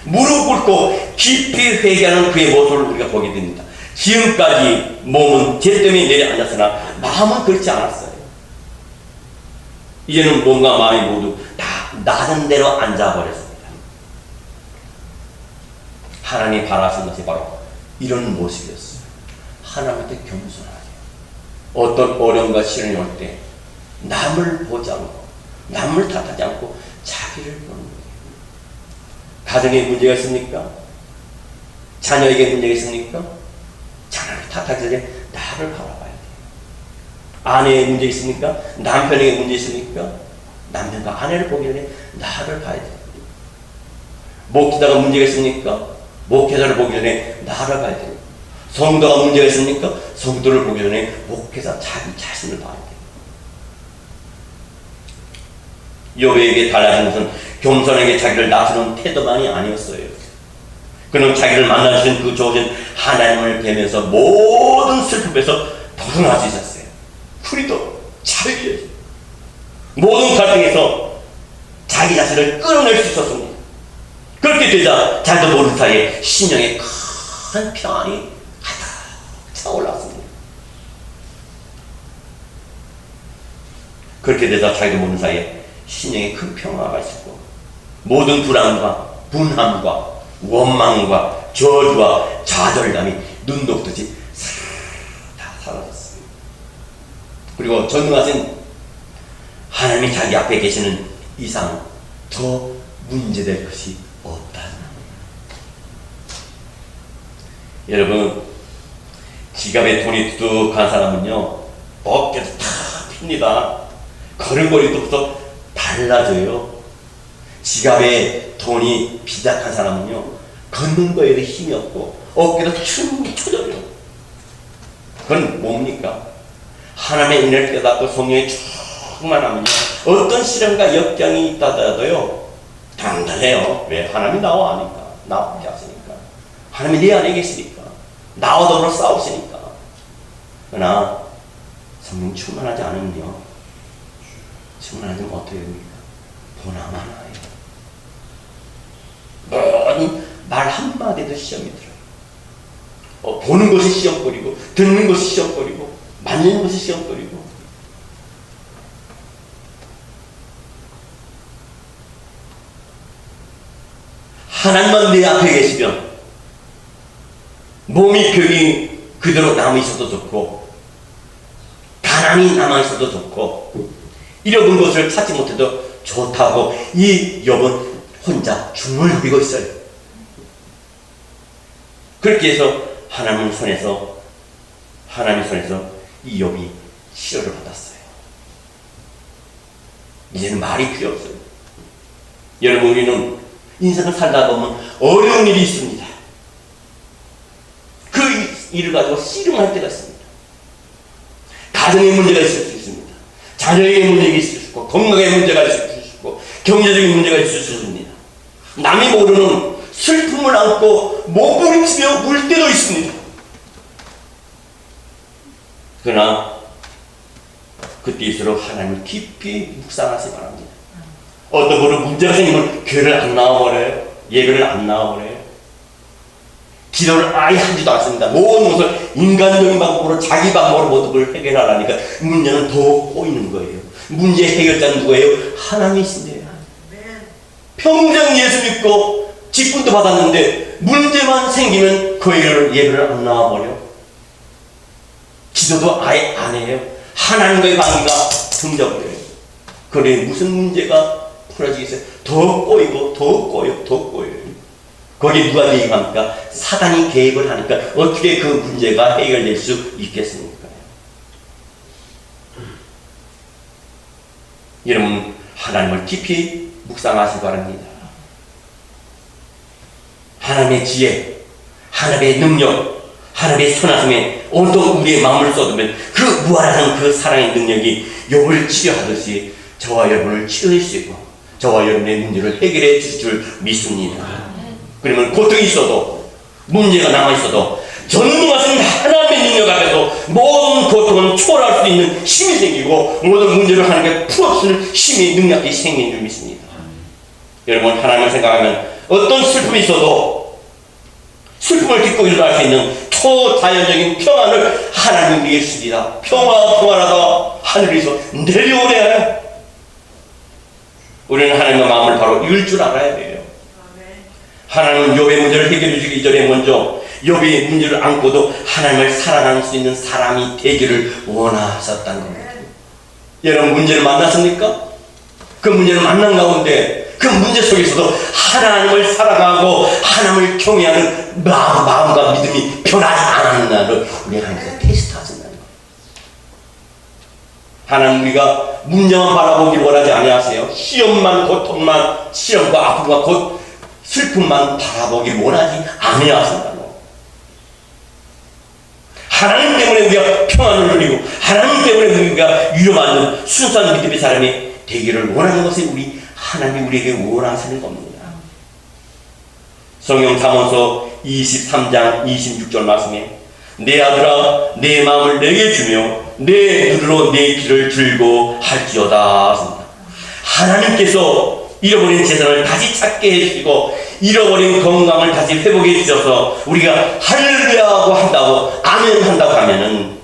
A: 무릎 꿇고 깊이 회개하는 그의 모습을 우리가 보게 됩니다. 지금까지 몸은 죄 때문에 내려앉았으나 마음은 그렇지 않았어요. 이제는 몸과 마음이 모두 다 나는 대로 앉아버렸습니다. 하나님이 바라시는 것이 바로 이런 모습이었어요. 하나님한테 겸손하게 어떤 어려움과 시련이 올 때 남을 보지 않고 남을 탓하지 않고 자기를 보는 거예요. 가정에 문제가 있습니까? 자녀에게 문제가 있습니까? 자녀를 탓하기 전에 나를 바라봐야 돼요. 아내에 문제 있습니까? 남편에게 문제 있습니까? 남편과 아내를 보기 전에 나를 봐야 돼요. 목회자가 문제가 있습니까? 목회자를 보기 전에 나를 봐야 돼요. 성도가 문제가 있습니까? 성도를 보기 전에 목회자 자기 자신을 봐야 돼요. 욥에게 달라진 것은 겸손하게 자기를 낮추는 태도만이 아니었어요. 그는 자기를 만나주신 그 좋으신 하나님을 뵈면서 모든 슬픔에서 벗어날 수 있었어요. 우리도 자유예요. 모든 갈등에서 자기 자신을 끌어낼 수 있었습니다. 그렇게 되자 자기도 모르는 사이에 심령에 큰 평안이 가득 차올랐습니다. 그렇게 되자 자기도 모르는 사이에 심령에 큰 평화가 있었고 모든 불안과 분함과 원망과 저주와 좌절감이 눈 녹듯이 다 사라졌습니다. 그리고 전능하신 하나님이 자기 앞에 계시는 이상 더 문제될 것이 없다는 겁니다. 여러분, 지갑에 돈이 두둑한 사람은요 어깨도 다 핍니다. 걸음걸이도 없어 달라져요. 지갑에 돈이 비작한 사람은요 걷는 거에도 힘이 없고 어깨도 춤이 쳐져요. 그건 뭡니까? 하나님의 은혜를 깨닫고 성령이 충만하면요 어떤 시련과 역경이 있다 하더라도요 단단해요. 왜? 하나님이 나와 하니까, 나와 함께 하시니까, 하나님이 내 안에 계시니까, 나와 더불어 싸우시니까. 그러나 성령 충만하지 않으면요, 충만하지 않으면 어떻게 됩니까? 보나마나예요. 모든 말 한마디도 시험이 들어요. 보는 것이 시험거리고, 듣는 것이 시험거리고, 만지는 것이 시험거리고. 하나님만 내 앞에 계시면 몸이 벽이 그대로 남아있어도 좋고, 가난이 남아있어도 좋고, 잃어본 것을 찾지 못해도 좋다고 이 욥은 혼자 중얼거리고 있어요. 그렇게 해서 하나님의 손에서 이 욥이 치료를 받았어요. 이제는 말이 필요 없어요. 여러분, 우리는 인생을 살다 보면 어려운 일이 있습니다. 그 일을 가지고 씨름할 때가 있습니다. 가정에 문제가 있을 수 있습니다. 자녀에게 문제가 있을 수 있고, 건강에 문제가 있을 수 있고, 경제적인 문제가 있을 수 있습니다. 남이 모르는 슬픔을 안고 몸부림치며 울 때도 있습니다. 그러나 그때일수록 하나님을 깊이 묵상하시 바랍니다. 어떤 분은 문제가 생기면 교회를 안 나와버려요. 예배를 안 나와버려요. 기도를 아예 하지도 않습니다. 모든 것을 인간적인 방법으로, 자기 방법으로 모든 걸 해결하라니까 문제는 더 꼬이는 거예요. 문제 해결자는 누구예요? 하나님이신데요. 평생 예수 믿고 직분도 받았는데 문제만 생기면 그 예배를 안 나와버려. 기도도 아예 안 해요. 하나님과의 관계가 등져버려요. 그래, 무슨 문제가 풀어지겠어요? 더 꼬이고 더 꼬여, 더 꼬여요. 거기에 누가 개입합니까? 사단이 개입을 하니까 어떻게 그 문제가 해결될 수 있겠습니까? 여러분, 하나님을 깊이 묵상하시기 바랍니다. 하나님의 지혜, 하나님의 능력, 하나님의 선하심에 온통 우리의 마음을 쏟으면 그 무한한 그 사랑의 능력이 욥을 치료하듯이 저와 여러분을 치료해 주시고 저와 여러분의 문제를 해결해 주실 줄 믿습니다. 그러면 고통이 있어도, 문제가 남아있어도 전능하신 하나님의 능력 앞에서 모든 고통은 초월할 수 있는 힘이 생기고 모든 문제를 하나님께 풀어주는 힘이, 능력이 생기는 줄 믿습니다. 여러분, 하나님을 생각하면 어떤 슬픔이 있어도 슬픔을 딛고 일어날 수 있는 초자연적인 평안을 하나님 우리에게 주십니다. 평안하다 하늘에서 내려오래. 우리는 하나님의 마음을 바로 읽을 줄 알아야 돼요. 하나님은 욥의 문제를 해결해 주기 이전에 먼저 욥의 문제를 안고도 하나님을 사랑할 수 있는 사람이 되기를 원하셨다는 겁니다. 여러분, 문제를 만났습니까? 그 문제를 만난 가운데 그 문제 속에서도 하나님을 사랑하고 하나님을 경외하는 마음과 믿음이 변하지 않았나를 우리 하나님께서 테스트하신다는 거예요. 하나님, 우리가 문제만 바라보기를 원하지 아니하세요. 시험만, 고통만, 시험과 아픔과 슬픔만 바라보기를 원하지 아니하신다고. 하나님 때문에 우리가 평안을 누리고 하나님 때문에 우리가 위로받는 순수한 믿음의 사람이 되기를 원하는 것이 하나님이 우리에게 원하시는 겁니다. 성경 잠언서 23장 26절 말씀에 내 아들아, 내 마음을 내게 주며 내 눈으로 내 길을 들고 할지어다. 하나님께서 잃어버린 재산을 다시 찾게 해주시고 잃어버린 건강을 다시 회복해 주셔서 우리가 할렐루야하고 한다고, 아멘 한다고 하면은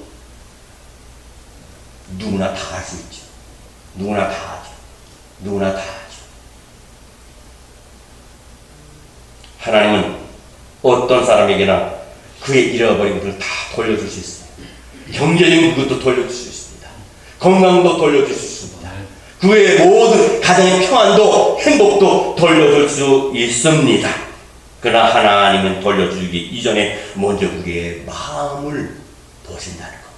A: 누구나 다 할 수 있죠. 누구나 다 하죠. 누구나 다 하죠. 하나님은 어떤 사람에게나 그의 잃어버린 것을 다 돌려줄 수 있어요. 경제적인 것도 돌려줄 수 있습니다. 건강도 돌려줄 수 있습니다. 그의 모든 가정의 평안도 행복도 돌려줄 수 있습니다. 그러나 하나님은 돌려주기 이전에 먼저 우리의 마음을 보신다는 겁니다.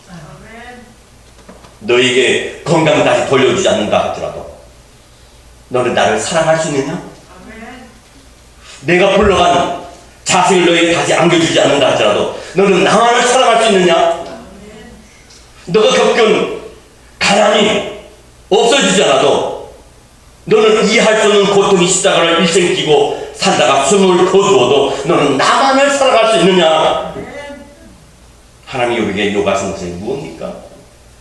A: 너에게 건강 다시 돌려주지 않는다 하더라도 너는 나를 사랑할 수 있느냐? 내가 불러간 자식을 너에게 다시 안겨주지 않는다 하더라도 너는 나만을 사랑할 수 있느냐? 너가 겪은 가난이 없어지지 않아도 너는 이해할 수 없는 고통이 십자가를 일생 지고 살다가 숨을 거두어도 너는 나만을 살아갈 수 있느냐? 하나님이 우리에게 요구하신 것은 무엇입니까?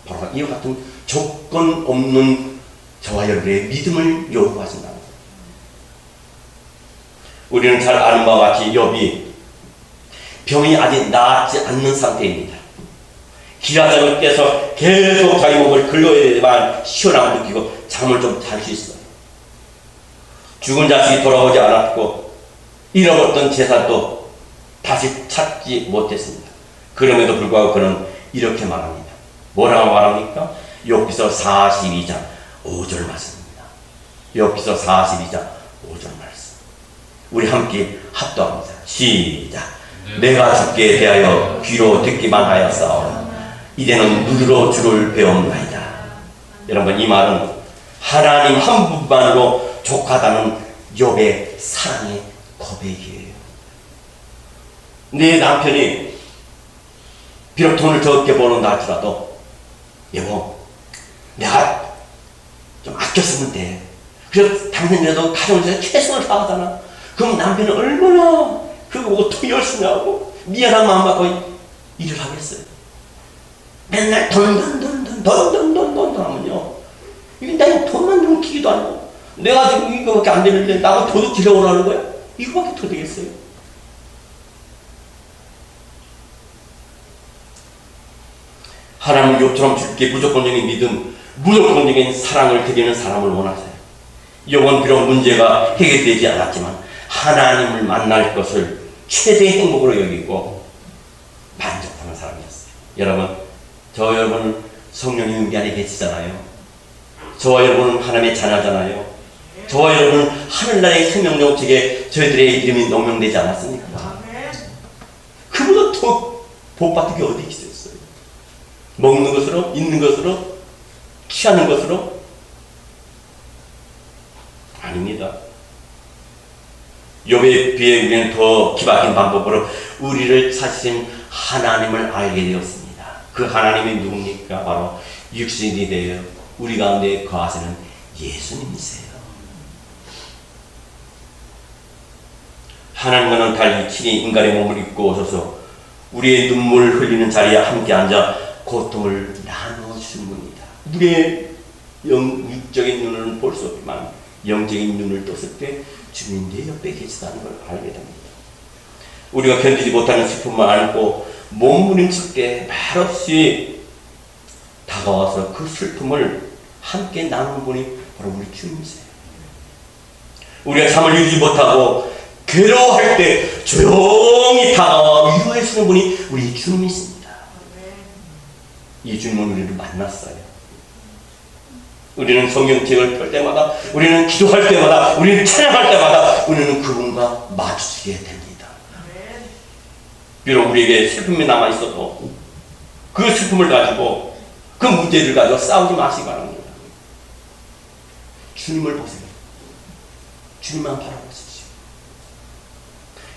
A: 바로 이와 같은 조건 없는 저와 여러분의 믿음을 요구하신다는 거예요. 우리는 잘 아는 바와 같이 욥이 병이 아직 나았지 않는 상태입니다. 기라장을 깨서 계속 자기 몸을 긁어야 되지만 시원함을 느끼고 잠을 좀 잘 수 있어요. 죽은 자식이 돌아오지 않았고 잃어버렸던 재산도 다시 찾지 못했습니다. 그럼에도 불구하고 그는 이렇게 말합니다. 뭐라고 말합니까? 욥기서 42장 5절 말씀입니다. 욥기서 42장 5절 말씀. 우리 함께 합독합니다. 시작. 내가 주께 대하여 귀로 듣기만 하였사오니 이제는 눈으로 주를 배움나이다. 여러분, 이 말은 하나님 한 분만으로 족하다는 욥의 사랑의 고백이에요. 내 남편이 비록 돈을 적게 버는다 할지라도 여보, 내가 좀 아껴 쓰면 돼. 그래서 당신이라도 가정을 위해서 최선을 다하잖아. 그럼 남편은 얼마나 그 옷도 열심히 하고 미안한 마음 갖고 일을 하겠어요. 맨날 돈 하면요, 이게 나 돈만 좀 키기도 아니고 내가 지금 이거밖에 안 되는데 나가 도둑 지려오라는 거야? 이거밖에 더 되겠어요? 하나님 욥처럼 주께 무조건적인 믿음, 무조건적인 사랑을 드리는 사람을 원하세요. 욥은 비록 문제가 해결되지 않았지만 하나님을 만날 것을 최대의 행복으로 여기고 만족하는 사람이었어요. 여러분, 저 여러분 성령님 우리 안에 계시잖아요. 저와 여러분은 하나님의 자녀잖아요. 저와 여러분은 하늘나라의 생명력 책에 저희들의 이름이 명명되지 않았습니까? 그보다 더 복받은 게 어디 있어요? 먹는 것으로, 있는 것으로, 취하는 것으로? 아닙니다. 욥에 비해 우리는 더 기박힌 방법으로 우리를 찾으신 하나님을 알게 되었습니다. 그 하나님이 누굽니까? 바로 육신이 되어 우리 가운데 거하시는 예수님이세요. 하나님과는 달리 친히 인간의 몸을 입고 오셔서 우리의 눈물 흘리는 자리에 함께 앉아 고통을 나누어주신 분이다. 우리의 육적인 눈을 볼 수 없지만 영적인 눈을 떴을 때 주님 내 옆에 계시다는 걸 알게 됩니다. 우리가 견디지 못하는 슬픔을 안고 몸부림칠 때 말없이 다가와서 그 슬픔을 함께 나누는 분이 바로 우리 주님이세요. 우리가 잠을 이루지 못하고 괴로워할 때 조용히 다가와 위로해 주는 분이 우리 주님이십니다. 이 주님은 우리를 만났어요. 우리는 성경책을 펼 때마다, 우리는 기도할 때마다, 우리는 찬양할 때마다 우리는 그분과 마주치게 됩니다. 비록 우리에게 슬픔이 남아있어도 그 슬픔을 가지고 그 문제를 가지고 싸우지 마시기 바랍니다. 주님을 보세요. 주님만 바라보십시오.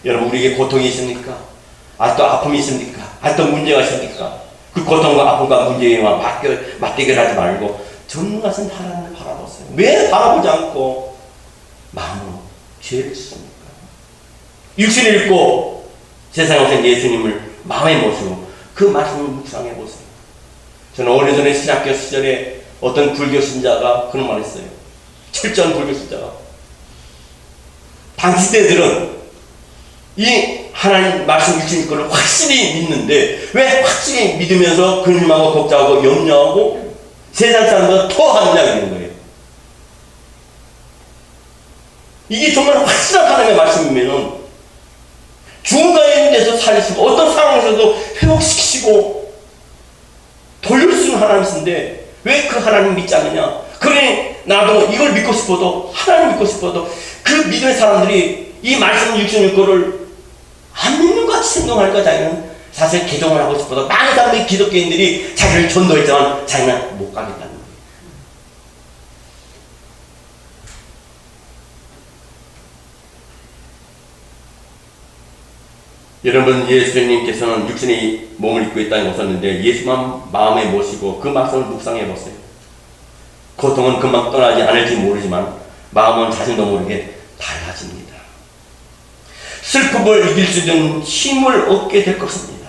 A: 여러분, 우리에게 고통이 있습니까? 아직도 아픔이 있습니까? 아직도 문제가 있습니까? 그 고통과 아픔과 문제에만 맞대결하지 말고 전능하신 하나님을 바라보세요. 왜 바라보지 않고 마음으로 죄를 짓습니까? 육신을 입고 세상에 오신 예수님을 마음에 모시고 그 말씀을 묵상해 보세요. 저는 오래전에 신학교 시절에 어떤 불교 신자가 그런 말 했어요. 철저한 불교 신자가, 당시 때들은 이 하나님 말씀 주신 것을 확실히 믿는데 왜 확실히 믿으면서 근심하고 걱정하고 염려하고 세상 사람보다 더 하느냐 이런 거예요. 이게 정말 확실한 하나님의 말씀이면은 중간에 데서 살리시고 어떤 상황에서도 회복시키시고 돌릴 수 있는 하나님이신데 왜 그 하나님 믿지 않느냐? 그러니 나도 이걸 믿고 싶어도, 하나님 믿고 싶어도 그 믿음의 사람들이 이 말씀 주신 거를 안 믿는 것 같이 생각하니까 자기는 사실 개종을 하고 싶어도 많은 사람들이 기독교인들이 자기를 전도했지만 자기는 못 가겠다는 거예요. 여러분, 예수님께서는 육신의 몸을 입고 이 땅에 오셨는데 예수만 마음에 모시고 그 말씀을 묵상해 보세요. 고통은 금방 떠나지 않을지 모르지만 마음은 자신도 모르게 달라집니다. 슬픔을 이길 수 있는 힘을 얻게 될 것입니다.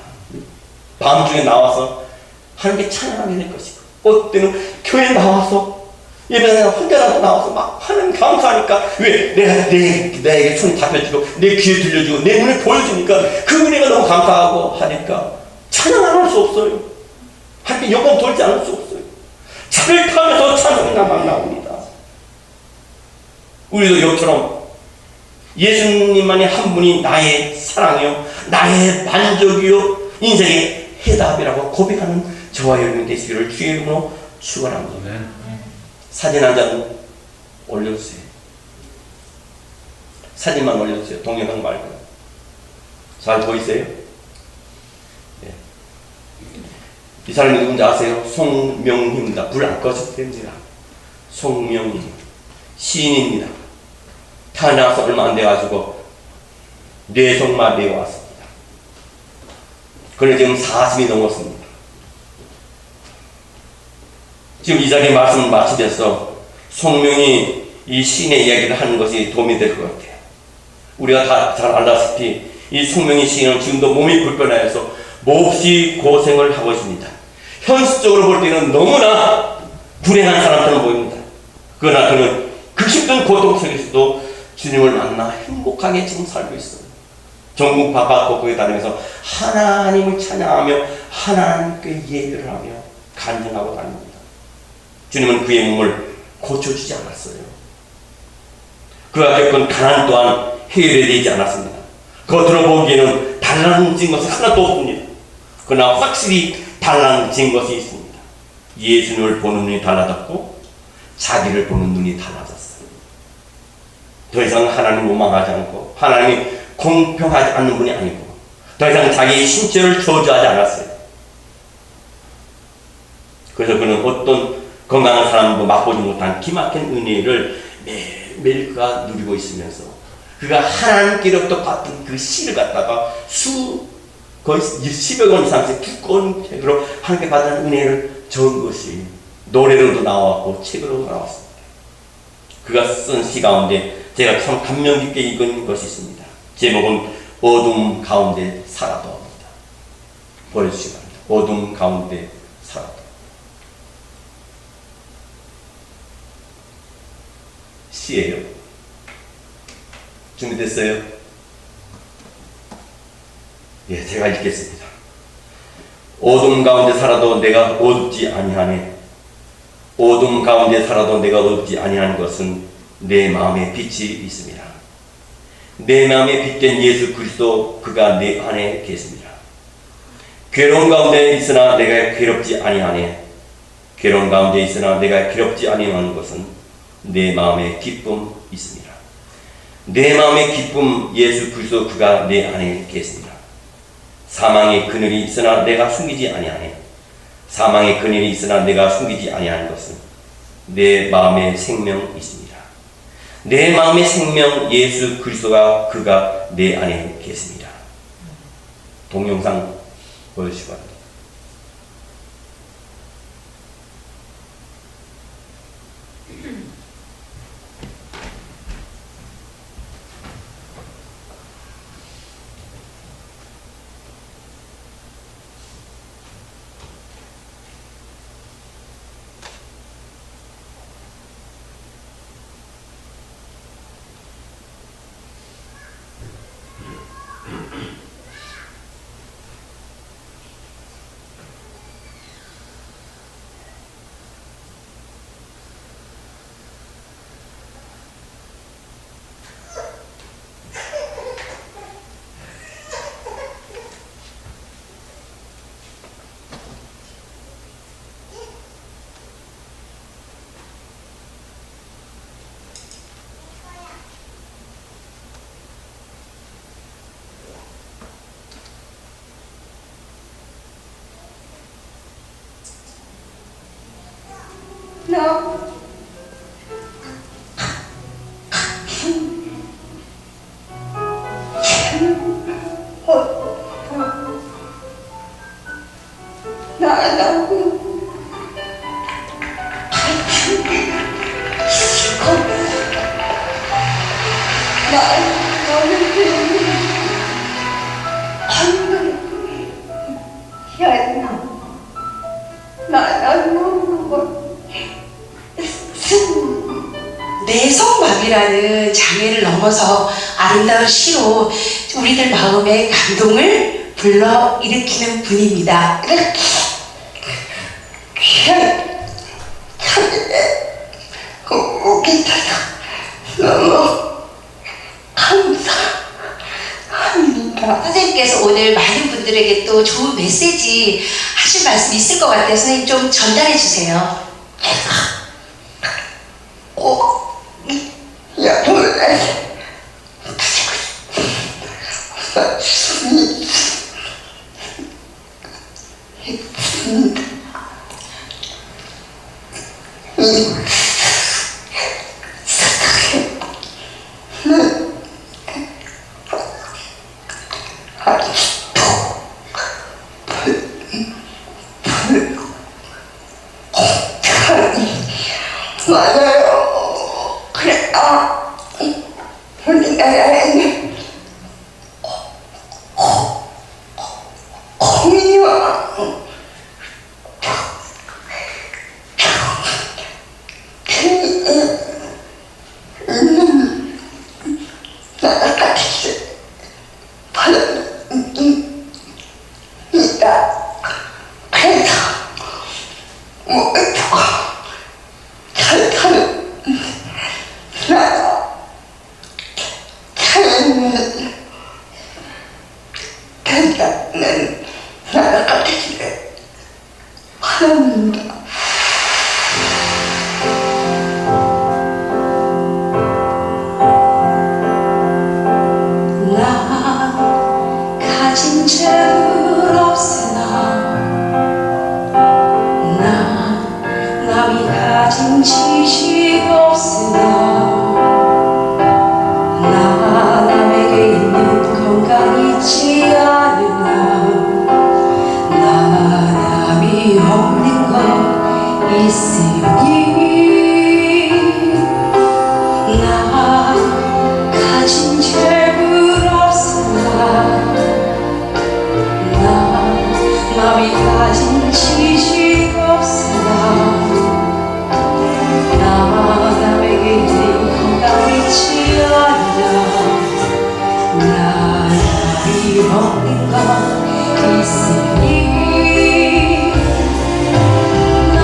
A: 밤중에 나와서 하나님께 찬양하게 될 것이고, 어떤 때는 교회에 나와서 예배에 혼자라도 나와서 막 하나님 감사하니까, 왜? 내게 손이 잡혀지고 내 귀에 들려주고 내 눈에 보여주니까 그 은혜가 너무 감사하고 하니까 찬양 안 할 수 없어요. 하나님께 영광 돌지 않을 수 없어요. 차를 타면서 찬양이 막 나옵니다. 우리도 이처럼 예수님만이 한 분이 나의 사랑이요, 나의 만족이요, 인생의 해답이라고 고백하는 저와 여러분이 되시기를 주의 이름으로 축원합니다. 사진 한 장 올려주세요. 사진만 올려주세요. 동영상 말고. 잘 보이세요? 네. 이 사람이 누군지 아세요? 송명희입니다. 불 안 꺼져도 됩니다. 송명희 시인입니다. 태어나서 얼마 안 돼가지고 뇌성마비에 왔습니다. 그런데 지금 40이 넘었습니다. 지금 이 자리에 말씀을 마치면서 송명이 이 시인의 이야기를 하는 것이 도움이 될 것 같아요. 우리가 다 잘 알다시피 이 송명이 시인은 지금도 몸이 불편해서 몹시 고생을 하고 있습니다. 현실적으로 볼 때는 너무나 불행한 사람처럼 보입니다. 그러나 그는 그 힘든 고통 속에서도 주님을 만나 행복하게 지금 살고 있어요. 전국 바깥곳곳에 다니면서 하나님을 찬양하며 하나님께 예배를 하며 간증하고 다닙니다. 주님은 그의 몸을 고쳐주지 않았어요. 그가 겪은 가난 또한 해결되지 않았습니다. 겉으로 보기에는 달라진 것이 하나도 없습니다. 그러나 확실히 달라진 것이 있습니다. 예수님을 보는 눈이 달라졌고 자기를 보는 눈이 달라졌어요. 더 이상 하나님을 원망하지 않고 하나님이 공평하지 않는 분이 아니고 더 이상 자기의 신체를 저주하지 않았어요. 그래서 그는 어떤 건강한 사람도 맛보지 못한 기막힌 은혜를 매일 그가 누리고 있으면서 그가 하나님께로부터 받은 그 씨를 갖다가 거의 10여 권 이상씩 두꺼운 책으로 하나님께 받은 은혜를 적은 것이 노래로도 나왔고 책으로도 나왔습니다. 그가 쓴 시 가운데 제가 참 감명 깊게 읽은 것이 있습니다. 제목은 어둠 가운데 살아도입니다. 보여주시기 바랍니다. 어둠 가운데 살아도. 시예요. 준비됐어요? 예, 제가 읽겠습니다. 어둠 가운데 살아도 내가 어둡지 아니하네. 어둠 가운데 살아도 내가 어둡지 아니한 것은 내 마음에 빛이 있습니다. 내 마음에 빛된 예수 그리스도 그가 내 안에 계십니다. 괴로운 가운데 있으나 내가 괴롭지 아니하네. 괴로운 가운데 있으나 내가 괴롭지 아니하는 것은 내 마음에 기쁨 있습니다. 내 마음의 기쁨 예수 그리스도 그가 내 안에 계십니다. 사망의 그늘이 있으나 내가 숨기지 아니하네. 사망의 그늘이 있으나 내가 숨기지 아니하는 것은 내 마음의 생명 있습니다. 내 마음의 생명 예수 그리스도가 그가 내 안에 계십니다. 동영상 보여주시기 바랍니다.
D: 야 내성마비라는 장애를 넘어서 아름다운 시로 우리들 마음의 감동을 불러일으키는 분입니다.
E: 너무 감사합니다.
D: 선생님께서 오늘 많은 분들에게 또 좋은 메시지 하실 말씀 있을 것 같아요. 선생님 좀 전달해 주세요.
E: 꼭 여러분을 맞아요. 그래서 우리나라에는 공유와 있는 나라같이 바랍니다. 그래서 모두가 잘 사는 나라, 사는 된다는 나라가 되기를 바랍니다.
D: 나 가진 재물 없으나 나 남이 가진 지식 없으나 나 남에게 있는 건강 있지 않으나 나 남이 없는 건 있으니 나 가진 재물 없으나 나 남이 가진 지식 없으나 나 남에게 있는 건강 있지 않으나 나 남이 없는 건 있으니 나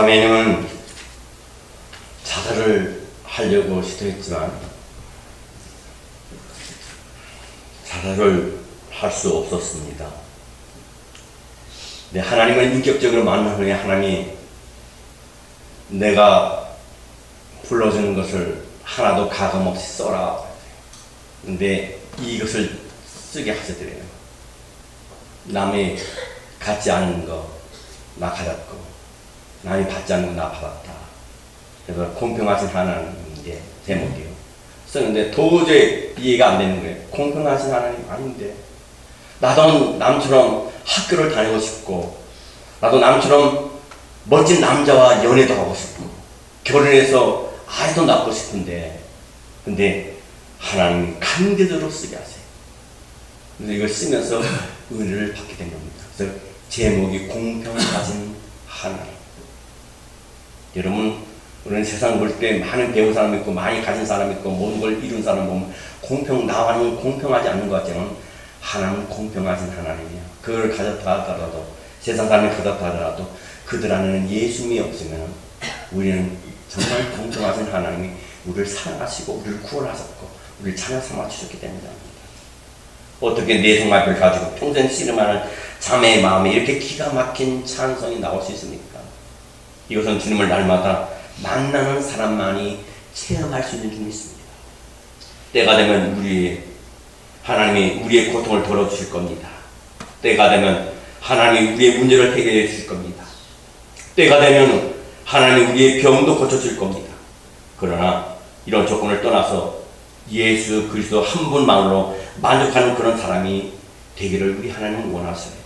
A: 자매님은 자살을 하려고 시도했지만 자살을 할 수 없었습니다. 근데 하나님을 인격적으로 만난 후에 하나님이 내가 불러주는 것을 하나도 가감없이 써라. 근데 이것을 쓰게 하시더래요. 남이 갖지 않은 거 나 가졌고 남이 받지 않는 거 나 받았다. 그래서 공평하신 하나님인데 제목이요. 쓰는데 도저히 이해가 안 되는 거예요. 공평하신 하나님 아닌데 나도 남처럼 학교를 다니고 싶고 나도 남처럼 멋진 남자와 연애도 하고 싶고 결혼해서 아이도 낳고 싶은데 근데 하나님이 강제적으로 쓰게 하세요. 그래서 이걸 쓰면서 은혜를 받게 된 겁니다. 그래서 제목이 공평하신 하나님. 여러분 우리는 세상 볼 때 많은 배운 사람 있고 많이 가진 사람 있고 모든 걸 이룬 사람 보면 나와는 공평하지 않는 것 같지만 하나님은 공평하신 하나님이에요. 그걸 가졌다 하더라도 세상 사람이 가졌다 하더라도 그들 안에는 예수님이 없으면 우리는 정말 공평하신 하나님이 우리를 사랑하시고 우리를 구원하셨고 우리를 자녀 삼아 주셨기 때문입니다. 어떻게 내성마비를 가지고 평생 씨름하는 자매의 마음에 이렇게 기가 막힌 찬송이 나올 수 있습니까? 이것은 주님을 날마다 만나는 사람만이 체험할 수 있는 줄이 있습니다. 때가 되면 하나님이 우리의 고통을 덜어주실 겁니다. 때가 되면 하나님이 우리의 문제를 해결해 주실 겁니다. 때가 되면 하나님이 우리의 병도 고쳐줄 겁니다. 그러나 이런 조건을 떠나서 예수 그리스도 한 분만으로 만족하는 그런 사람이 되기를 우리 하나님은 원하셔요.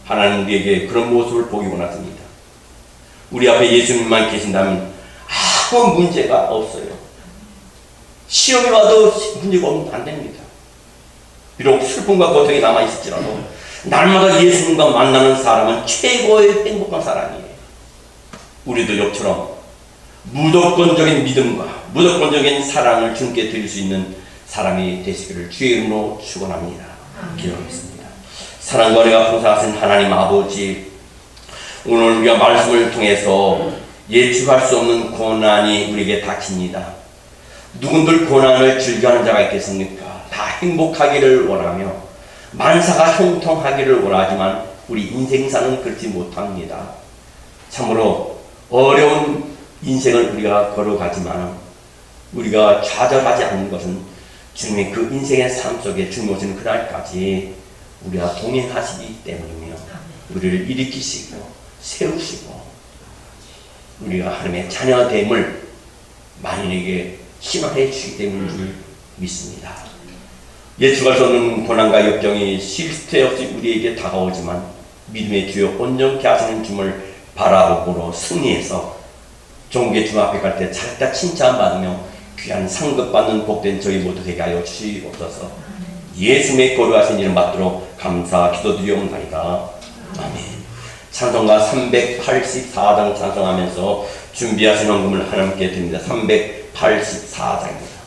A: 하나님 우리에게 그런 모습을 보기 원하십니다. 우리 앞에 예수님만 계신다면 아무 문제가 없어요. 시험이 와도 문제가 없으면 안 됩니다. 비록 슬픔과 고통이 남아있을지라도 날마다 예수님과 만나는 사람은 최고의 행복한 사람이에요. 우리도 욥처럼 무조건적인 믿음과 무조건적인 사랑을 주님께 드릴 수 있는 사람이 되시기를 주의 이름으로 축원합니다. 기도하겠습니다. 사랑과 은혜가 풍성하신 하나님 아버지, 오늘 우리가 말씀을 통해서 예측할 수 없는 고난이 우리에게 닥칩니다. 누군들 고난을 즐겨하는 자가 있겠습니까? 다 행복하기를 원하며 만사가 형통하기를 원하지만 우리 인생사는 그렇지 못합니다. 참으로 어려운 인생을 우리가 걸어가지만 우리가 좌절하지 않는 것은 주님이 그 인생의 삶 속에 주님 오시는 그날까지 우리가 동행하시기 때문이며 우리를 일으키시고 세우시고 우리가 하나님의 자녀됨을 만인에게 신원해 주시기 때문인 줄 믿습니다. 예측할 수 없는 고난과 역경이 쉴 새 없이 우리에게 다가오지만 믿음의 주여 온전케 하시는 주님을 바라보고 승리해서 종국의 주님 앞에 갈 때 잘했다 칭찬받으며 귀한 상급받는 복된 저희 모두 되게 하여 주시옵소서. 예수님의 거룩하신 이름 받도록 감사 기도드리옵나이다. 아멘. 찬송가 384장 찬송하면서 준비하신 헌금을 하나님께 드립니다. 384장입니다.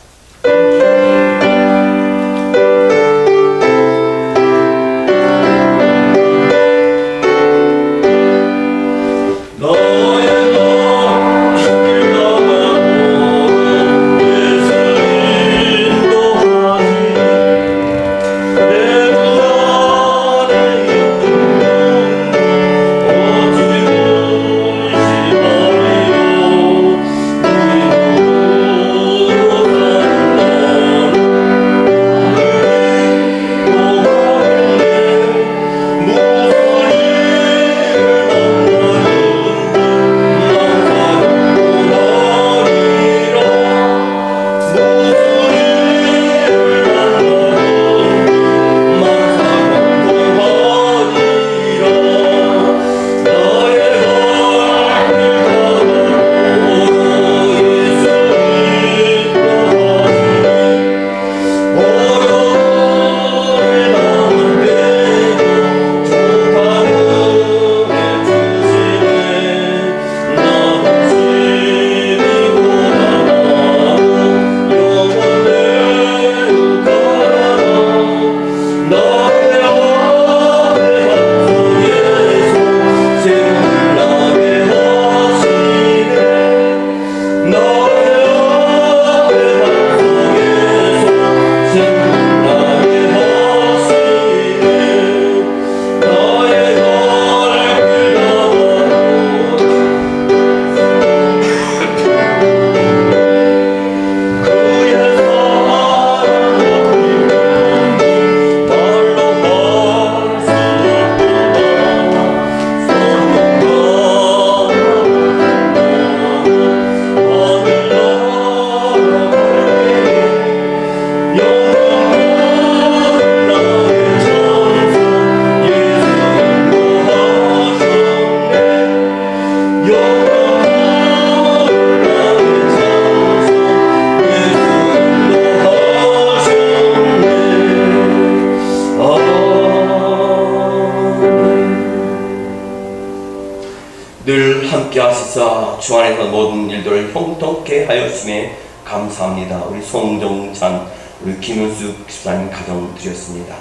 A: 함께 하시사 주 안에서 모든 일들을 형통케 하였음에 감사합니다. 우리 송정찬, 우리 김은숙 집사님 가정 드렸습니다.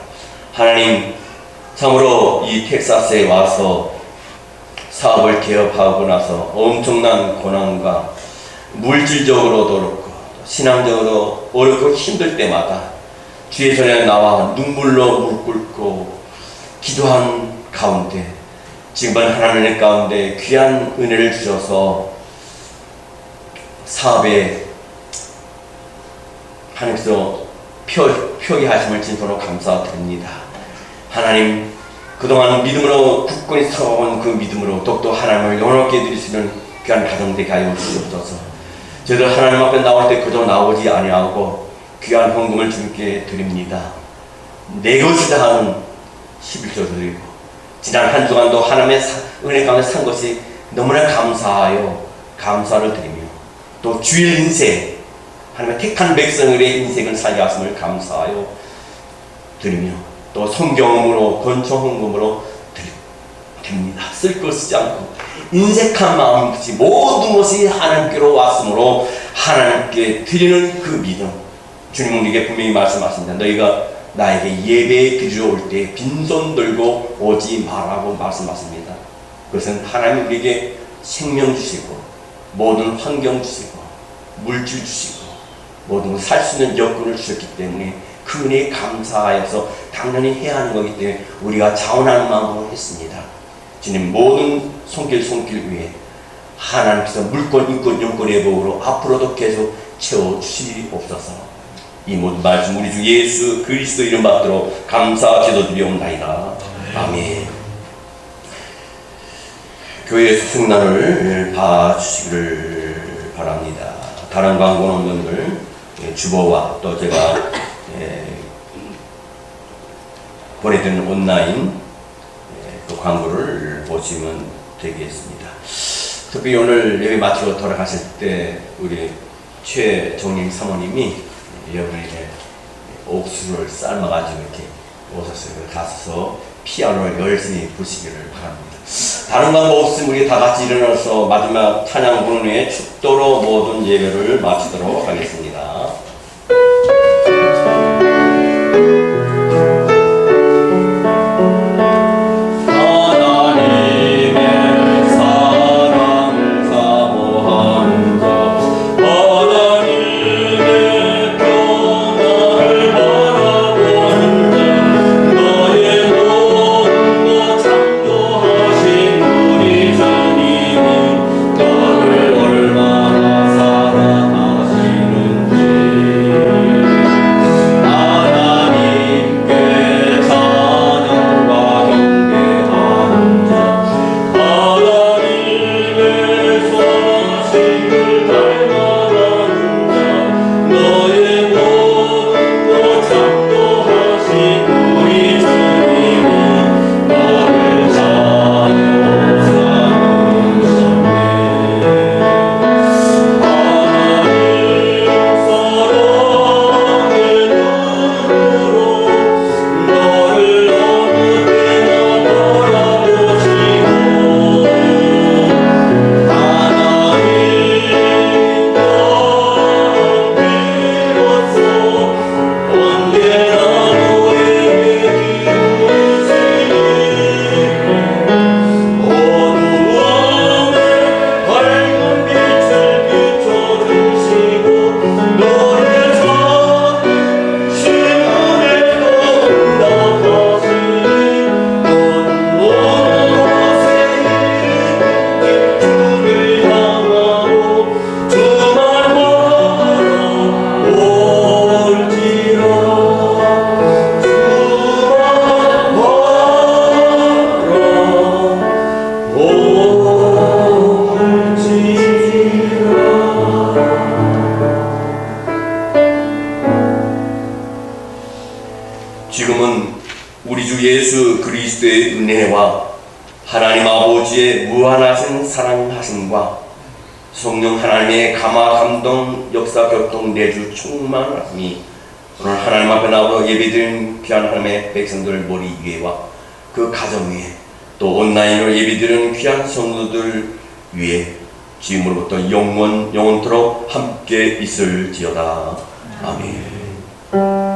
A: 하나님, 참으로 이 텍사스에 와서 사업을 개업하고 나서 엄청난 고난과 물질적으로도 그렇고 신앙적으로 어렵고 힘들 때마다 주의 전에 나와 눈물로 무릎 꿇고 기도한 가운데 지금은 하나님의 가운데 귀한 은혜를 주셔서 사업에 하나님께서 표기 하심을 진심으로 감사드립니다. 하나님, 그동안 믿음으로 굳건히 서온 그 믿음으로 더욱더 하나님을 영원하게 드리시는 귀한 가정 되게 하여 주시옵소서. 저희들 하나님 앞에 나올 때 그저 나오지 아니하고 귀한 헌금을 주님께 드립니다. 내 것이다 하는 11조를 드리고 지난 한 주간도 하나님의 은혜 가운데 산 것이 너무나 감사하여 감사를 드리며 또 주일 인생, 하나님의 택한 백성들의 인생을 살게 하심을 감사하여 드리며 또 성경으로 권총 헌금으로 드립니다. 쓸 것 쓰지 않고 인색한 마음이 없이 모든 것이 하나님께로 왔으므로 하나님께 드리는 그 믿음, 주님은 우리에게 분명히 말씀하십니다. 너희가 나에게 예배 드리러 올 때 빈손 들고 오지 말라고 말씀하십니다. 그것은 하나님 우리에게 생명 주시고 모든 환경 주시고 물질 주시고 모든 걸 살 수 있는 여건을 주셨기 때문에 그 은혜에 감사하여서 당연히 해야 하는 거기 때문에 우리가 자원하는 마음으로 했습니다. 주님, 모든 손길 위에 하나님께서 물권, 인권, 영권의 복으로 앞으로도 계속 채워주시옵소서. 이 모든 말씀 우리 주 예수 그리스도 이름 받들어 감사 기도드리옵나이다. 아멘. 교회 수승란을 봐주시기를 바랍니다. 다른 광고는 없는 걸 주보와 또 제가 보내드리는 온라인 그 광고를 보시면 되겠습니다. 특히 오늘 예배 마치고 돌아가실 때 우리 최정림 사모님이 여러분에게 옥수수를 삶아가지고 이렇게 오셨어요. 가서 피아노를 열심히 부시기를 바랍니다. 다른 광고 없으면 우리 다 같이 일어나서 마지막 찬양 부른 후에 축도로 모든 예배를 마치도록 하겠습니다. 지금은 우리 주 예수 그리스도의 은혜와 하나님 아버지의 무한하신 사랑하심과 성령 하나님의 감화 감동 역사 교통 내주 충만하심이 오늘 하나님 앞에 나오고 예배드린 귀한 하나님의 백성들 머리 위에와 그 가정 위에 또 온라인으로 예배드리는 귀한 성도들 위에 지금으로부터 영원토록 함께 있을지어다. 아멘.